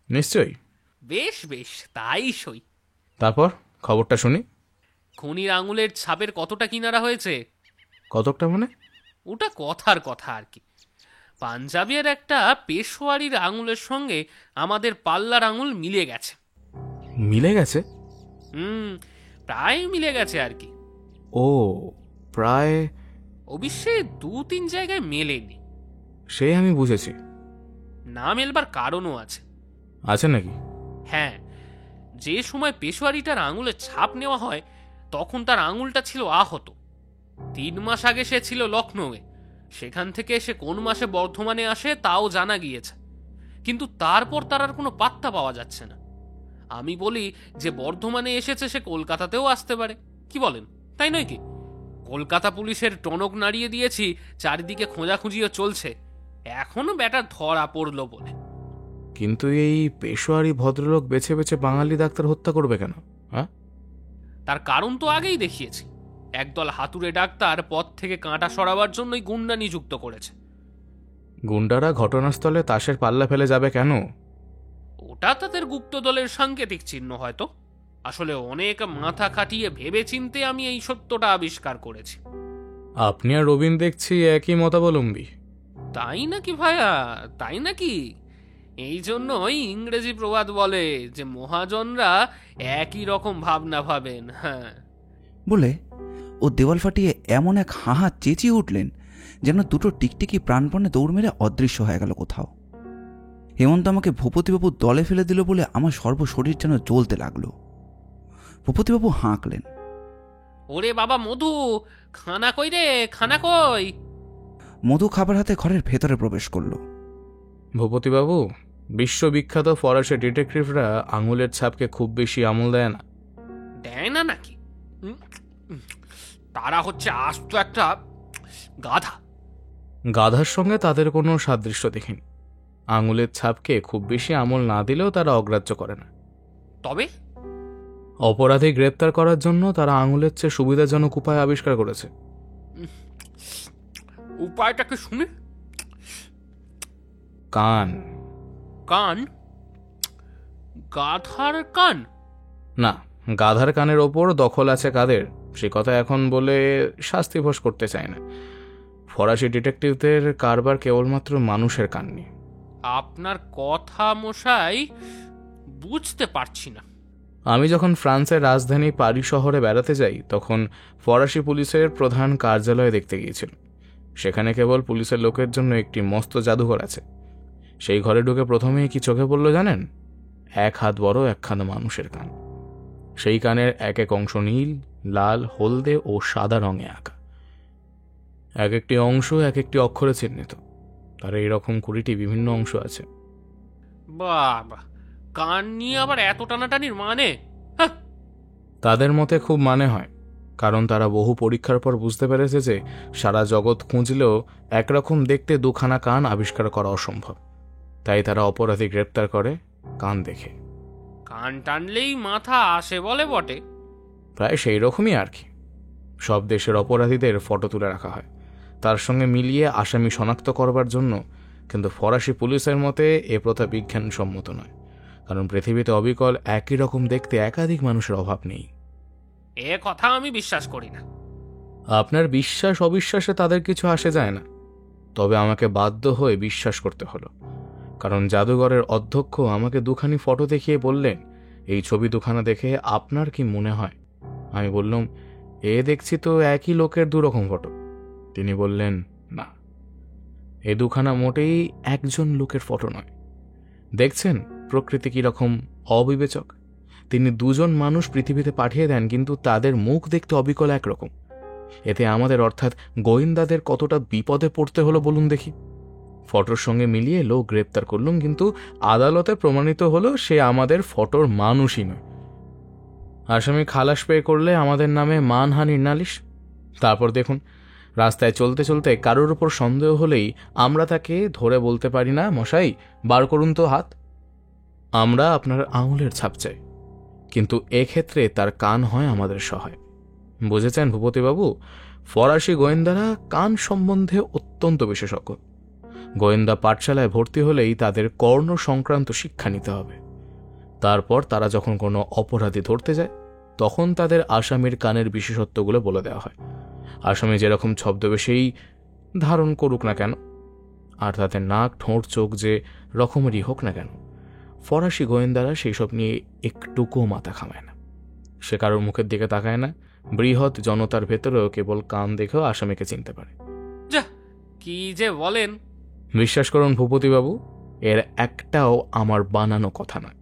নিশ্চয়ই। বেশ বেশ, তাই সই। তারপর খবরটা শুনি। খনির আঙুলের ছাপের কতটা কিনারা হয়েছে? কতকটা মানে? ওটা কথার কথা আর কি। পাঞ্জাবের একটা পেশোয়ারির আঙুলের সঙ্গে আমাদের পাল্লার আঙুল মিলে গেছে। মিলে গেছে? প্রায় মিলে গেছে আর কি। ও, প্রায়। অবশ্যই 2-3 জায়গায় মেলেনি। সে আমি বুঝেছি। না মেলবার কারণও আছে। আছে নাকি? হ্যাঁ, যে সময় পেশোয়ারিটার আঙুলের ছাপ নেওয়া হয় তখন তার আঙুলটা ছিল আহত। 3 মাস আগে সে ছিল লখনৌয়ে, সেখান থেকে সে কোন মাসে বর্ধমানে আসে তাও জানা গিয়েছে, কিন্তু তারপর তার আর কোনো পাত্তা পাওয়া যাচ্ছে না। আমি বলি যে বর্ধমানে এসেছে, সে কলকাতাতেও আসতে পারে, কি বলেন? তাই নয় কি? কলকাতা পুলিশের টনক নাড়িয়ে দিয়েছি, চারিদিকে খোঁজাখুঁজিও চলছে, এখনো ব্যাটা ধরা পড়লো বলে। কিন্তু এই পেশোয়ারি ভদ্রলোক বেছে বেছে বাঙালি ডাক্তার হত্যা করবে কেন? হ্যাঁ, তার কারণ তো আগেই দেখিয়েছি। একদল হাতুড়ে ডাক্তার পথ থেকে কাঁটা সরাবার জন্যই গুন্ডা নিযুক্ত করেছে। গুন্ডারা ঘটনাস্থলে তাসের পাল্লা ফেলে যাবে কেন? ওটা তাদের গুপ্ত দলের সাংকেতিক চিহ্ন হয়তো। আসলে অনেক মাথা খাটিয়ে ভেবে চিনতে আমি এই সত্যটা আবিষ্কার করেছি। আপনি আর রবিন দেখছি একই মতাবলম্বী। তাই নাকি ভাইয়া? তাই নাকি? এই জন্যই ইংরেজি প্রবাদ বলে যে মহাজনরা একই রকম ভাবনা ভাবেন। হ্যাঁ, বলে ও দেওয়াল ফাটিয়ে এমন এক হাহা চেঁচিয়ে উঠলেন যেন দুটো টিকটিকি প্রাণপণে দৌড় মেরে অদৃশ্য হয়ে গেল কোথাও। হেমন্ত আমাকে ভূপতিবাবু দলে ফেলে দিল বলে আমার সর্বশরীর যেন জ্বলতে লাগলো। ভূপতিবাবু হাঁকলেন, ওরে বাবা মধু, খানা কই রে, খানা কই? মধু খাবার হাতে ঘরের ভেতরে প্রবেশ করল। ভূপতিবাবু, বিশ্ববিখ্যাত ফরাসি ডিটেকটিভরা আঙুলের ছাপকে খুব বেশি আমল দেয় না। দেয় না নাকি? তারা হচ্ছে আস্ত একটা গাধা। গাধার সঙ্গে তাদের কোনো সাদৃশ্য দেখিনি। আঙুলের ছাপকে খুব বেশি আমল না দিলেও তারা অগ্রাহ্য করে না। তবে অপরাধী গ্রেপ্তার করার জন্য তারা আঙুলের চেয়ে সুবিধাজনক উপায় আবিষ্কার করেছে। উপায়টাকে শুনে? কান। কান? গাধার কান? না, গাধার কানের ওপর দখল আছে কাদের, সে কথা এখন বলে শাস্তিভোজ করতে চায় না। ফরাসি ডিটেকটিভদের কারবার কেবলমাত্র মানুষের কান নিয়ে। আপনার কথা মশাই বুঝতে পারছি না। আমি যখন ফ্রান্সের রাজধানী পারি শহরে বেড়াতে যাই তখন ফরাসি পুলিশের প্রধান কার্যালয়ে দেখতে গিয়েছিল। সেখানে কেবল পুলিশের লোকের জন্য একটি মস্ত জাদুঘর আছে। সেই ঘরে ঢুকে প্রথমেই কি চোখে পড়ল জানেন? 1 হাত বড় একখানা মানুষের কান। সেই কানের এক এক অংশ নীল, লাল, হলদে ও সাদা রঙে আঁকা। এক একটি অংশ এক একটি অক্ষরে চিহ্নিত। তার এইরকম 20টি বিভিন্ন অংশ আছে। বাবা, কান নিয়ে আবার এত টানাটানির মানে? তাদের মতে খুব মানে হয়, কারণ তারা বহু পরীক্ষার পর বুঝতে পেরেছে যে সারা জগৎ খুঁজলেও একরকম দেখতে 2খানা কান আবিষ্কার করা অসম্ভব। তাই তারা অপরাধী গ্রেপ্তার করে কান দেখে। কান টানলেই মাথা আসে বলে বটে। প্রায় সেই রকমই আর কি। সব দেশের অপরাধীদের ফটো তুলে রাখা হয় তার সঙ্গে মিলিয়ে আসামি শনাক্ত করবার জন্য, কিন্তু ফরাসি পুলিশের মতে এ প্রথা বিজ্ঞানসম্মত নয়, কারণ পৃথিবীতে অবিকল একই রকম দেখতে একাধিক মানুষের অভাব নেই। এ কথা আমি বিশ্বাস করি না। আপনার বিশ্বাস অবিশ্বাসে তাদের কিছু আসে যায় না, তবে আমাকে বাধ্য হয়ে বিশ্বাস করতে হলো, কারণ জাদুঘরের অধ্যক্ষ আমাকে দুখানি ফটো দেখিয়ে বললেন, এই ছবি দুখানা দেখে আপনার কি মনে হয়? আমি বললাম, এ দেখছি তো একই লোকের দুরকম ফটো। তিনি বললেন, না, এ দুখানা মোটেই একজন লোকের ফটো নয়। দেখছেন প্রকৃতি কিরকম অবিবেচক। তিনি দুজন মানুষ পৃথিবীতে পাঠিয়ে দেন, কিন্তু তাদের মুখ দেখতে অবিকল একরকম। এতে আমাদের অর্থাৎ গোয়েন্দাদের কতটা বিপদে পড়তে হলো বলুন দেখি। ফটোর সঙ্গে মিলিয়ে লোক গ্রেপ্তার করলুম, কিন্তু আদালতে প্রমাণিত হলো সে আমাদের ফটোর মানুষই নয়। আসামি খালাস পেয়ে করলে আমাদের নামে মানহানির নালিশ। তারপর দেখুন, রাস্তায় চলতে চলতে কারোর ওপর সন্দেহ হলেই আমরা তাকে ধরে বলতে পারি না, মশাই বার করুন তো হাত। আমরা আপনার আঙুলের ছাপ চাই, কিন্তু এক্ষেত্রে তার কান হয় আমাদের সহায়। বুঝেছেন ভূপতিবাবু, ফরাসি গোয়েন্দারা কান সম্বন্ধে অত্যন্ত বিশেষজ্ঞ। গোয়েন্দা পাঠশালায় ভর্তি হলেই তাদের কর্ণ সংক্রান্ত শিক্ষা নিতে হবে। তারপর তারা যখন কোনো অপরাধী ধরতে যায়, তখন তাদের আসামির কানের বিশেষত্বগুলো বলে দেওয়া হয়। আসামি যেরকম ছদ্মবেশেই ধারণ করুক না কেন, আর তাদের নাক, ঠোঁট, চোখ যে রকমেরই হোক না কেন, ফরাসি গোয়েন্দারা সেই সব নিয়ে একটুকুও মাথা ঘামায় না। সে কারোর মুখের দিকে তাকায় না, বৃহৎ জনতার ভেতরেও কেবল কান দেখেও আসামিকে চিনতে পারে। যা, কি যে বলেন! বিশ্বাস করুন ভূপতিবাবু, এর একটাও আমার বানানো কথা নয়।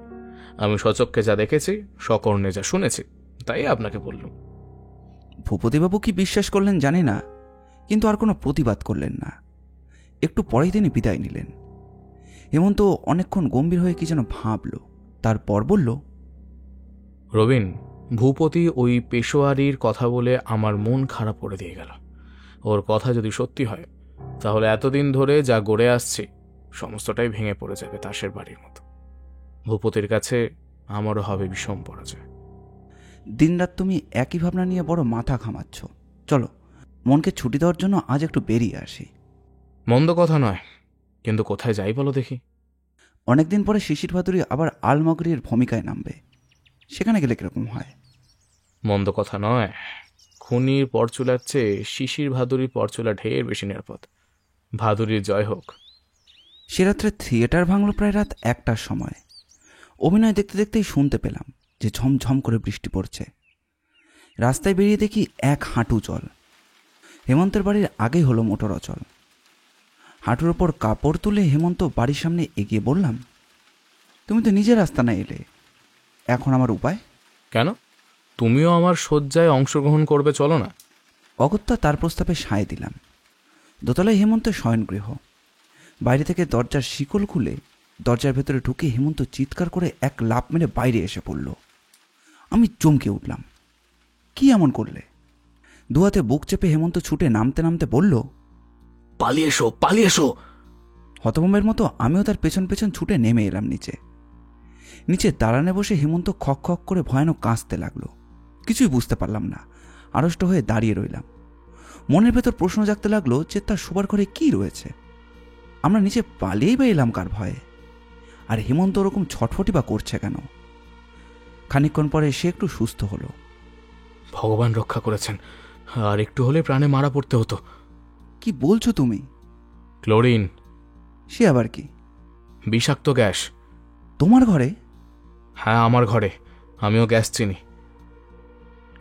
আমি সচক্ষে যা দেখেছি, সকর্ণে যা শুনেছি, তাই আপনাকে বললাম। ভূপতিবাবু কি বিশ্বাস করলেন জানি না, কিন্তু আর কোনো প্রতিবাদ করলেন না। একটু পরেই তিনি বিদায় নিলেন। হেমন্ত অনেকক্ষণ গম্ভীর হয়ে কি যেন ভাবল, তারপর বলল, রবিন, ভূপতি ওই পেশোয়ারির কথা বলে আমার মন খারাপ করে দিয়ে গেল। ওর কথা যদি সত্যি হয়, তাহলে এতদিন ধরে যা গড়ে আসছে সমস্তটাই ভেঙে পড়ে যাবে তাসের বাড়ির মতো। ভূপতির কাছে আমারও হবে বিষম পরাজয়। দিনরাত তুমি একই ভাবনা নিয়ে বড় মাথা ঘামাচ্ছ। চলো, মনকে ছুটি দেওয়ার জন্য আজ একটু বেরিয়ে আসি। মন্দ কথা নয়, কিন্তু কোথায় যাই বলো দেখি? অনেকদিন পরে শিশির ভাদুরী আবার আলমগীরের ভূমিকায় নামবে, সেখানে গেলে কিরকম হয়? মন্দ কথা নয়। খুনির পরচুলার চেয়ে শিশির ভাদুরীর পরচুলা ঢের বেশি নিরাপদ। ভাদুরীর জয় হোক। সে রাত্রে থিয়েটার ভাঙল প্রায় রাত 1টার সময়। অভিনয় দেখতে দেখতেই শুনতে পেলাম যে ঝমঝম করে বৃষ্টি পড়ছে। রাস্তায় বেরিয়ে দেখি 1 হাঁটু জল। হেমন্তের বাড়ির আগেই হলো মোটর অচল। হাঁটুর ওপর কাপড় তুলে হেমন্ত বাড়ির সামনে এগিয়ে বললাম, তুমি তো নিজের রাস্তা না এলে, এখন আমার উপায়? কেন? তুমিও আমার শয্যায় অংশগ্রহণ করবে, চলো না। অগত্যা তার প্রস্তাবে সায় দিলাম। দোতলায় হেমন্তের শয়নগৃহ। বাইরে থেকে দরজার শিকল খুলে দরজার ভেতরে ঢুকে হেমন্ত চিৎকার করে এক লাফ মেরে বাইরে এসে পড়ল। আমি চমকে উঠলাম। কি এমন করলে? দুহাতে বুক চেপে হেমন্ত ছুটে নামতে নামতে বলল, পালিয়ে এসো, পালিয়ে এসো। হতভম্বের মতো আমিও তার পেছন পেছন ছুটে নেমে এলাম নিচে। নিচে দালানে বসে হেমন্ত খক খক করে ভয়ানক কাঁচতে লাগলো। কিছুই বুঝতে পারলাম না, আড়ষ্ট হয়ে দাঁড়িয়ে রইলাম। মনের ভেতর প্রশ্ন জাগতে লাগলো যে তার শোবার ঘরে কি রয়েছে। আমরা নিচে পালিয়েই বা এলাম কার ভয়ে? আর হেমন্ত ওরকম ছটফটি বা করছে কেন? খানিকক্ষণ পরে সে একটু সুস্থ হলো। ভগবান রক্ষা করেছেন, আর একটু হলে প্রাণে মারা পড়তে হতো। কি বলছো তুমি? ক্লোরিন। সে আবার কি? বিষাক্ত গ্যাস। তোমার ঘরে? হ্যাঁ, আমার ঘরে। আমিও গ্যাস চিনি।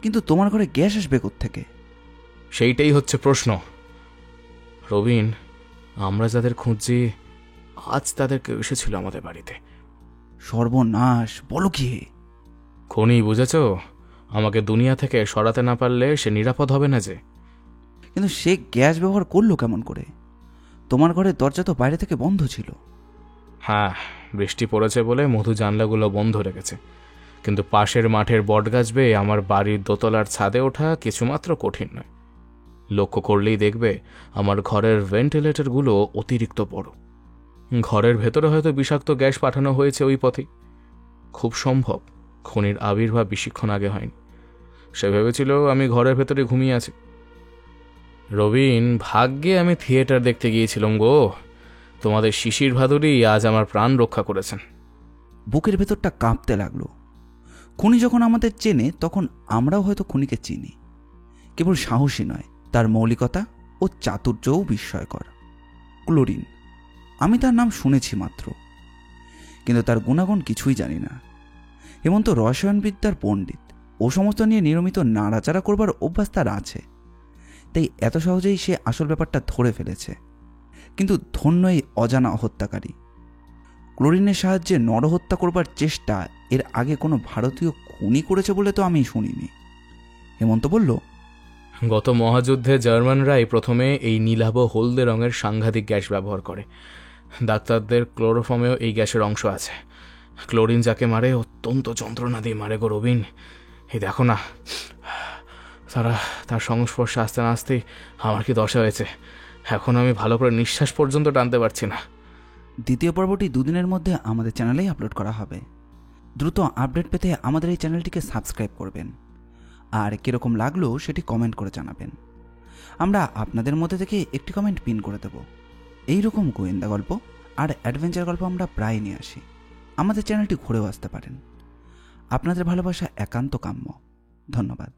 কিন্তু তোমার ঘরে গ্যাস আসবে কোত্থেকে? সেইটাই হচ্ছে প্রশ্ন। রবিন, আমরা যাদের খুঁজছি, আজ তাদের কেউ এসেছিল আমাদের বাড়িতে। সর্বনাশ! বলো কি? খনি, বুঝেছ? আমাকে দুনিয়া থেকে সরাতে না পারলে সে নিরাপদ হবে না যে। কিন্তু সে গ্যাস ব্যবহার করলো কেমন করে? তোমার ঘরের দরজা তো বাইরে থেকে বন্ধ ছিল। হ্যাঁ, বৃষ্টি পড়েছে বলে মধু জানলাগুলো বন্ধ রেখেছে, কিন্তু পাশের মাঠের বটগাছ বেয়ে আমার বাড়ির দোতলার ছাদে ওঠা কিছুমাত্র কঠিন নয়। লক্ষ্য করলেই দেখবে আমার ঘরের ভেন্টিলেটরগুলো অতিরিক্ত বড়। ঘরের ভেতরে হয়তো বিষাক্ত গ্যাস পাঠানো হয়েছে ওই পথে। খুব সম্ভব খনির আবির্ভাব বেশিক্ষণ আগে হয়নি। সে ভেবেছিল আমি ঘরের ভেতরে ঘুমিয়ে আছি। রবিন, ভাগ্যে আমি থিয়েটার দেখতে গিয়েছিলাম গো। তোমাদের শিশির ভাদুরী আজ আমার প্রাণ রক্ষা করেছেন। বুকের ভেতরটা কাঁপতে লাগলো। খুনি যখন আমাদের চেনে তখন আমরাও হয়তো খুনিকে চিনি। কেবল সাহসী নয়, তার মৌলিকতা ও চাতুর্যও বিস্ময়কর। ক্লোরিন, আমি তার নাম শুনেছি মাত্র, কিন্তু তার গুণাগুণ কিছুই জানি না। হেমন্ত রসায়নবিদ্যার পণ্ডিত, ও সমস্ত নিয়ে নিয়মিত নাড়াচাড়া করবার অভ্যাস তার আছে, তাই এত সহজেই সে আসল ব্যাপারটা ধরে ফেলেছে। কিন্তু ধন্য এই অজানা হত্যাকারী। ক্লোরিনের সাহায্যে নরহত্যা করবার চেষ্টা এর আগে কোনো ভারতীয় খুনি করেছে বলে তো আমি শুনিনি। হেমন্ত বলল, গত মহাযুদ্ধে জার্মানরাই প্রথমে এই নীলাভ হলদে রঙের সাংঘাতিক গ্যাস ব্যবহার করে। ডাক্তারদের ক্লোরোফর্মেও এই গ্যাসের অংশ আছে। ক্লোরিন যাকে মারে অত্যন্ত যন্ত্রণা দিয়ে মারে গো রবিন। এই দেখো না, তার সংস্পর্শে আসতে না আসতেই আমার কি দশা হয়েছে। এখন আমি ভালো করে নিঃশ্বাস পর্যন্ত টানতে পারছি না। দ্বিতীয় পর্বটি 2 দিনের মধ্যে আমাদের চ্যানেলেই আপলোড করা হবে। দ্রুত আপডেট পেতে আমাদের এই চ্যানেলটিকে সাবস্ক্রাইব করবেন, আর কীরকম লাগলো সেটি কমেন্ট করে জানাবেন। আমরা আপনাদের মধ্যে থেকে একটি কমেন্ট পিন করে দেব। এইরকম গোয়েন্দা গল্প আর অ্যাডভেঞ্চার গল্প আমরা প্রায় নিয়ে আসি। আমাদের চ্যানেলটি ঘুরেও আসতে পারেন। আপনাদের ভালোবাসা একান্ত কাম্য। ধন্যবাদ।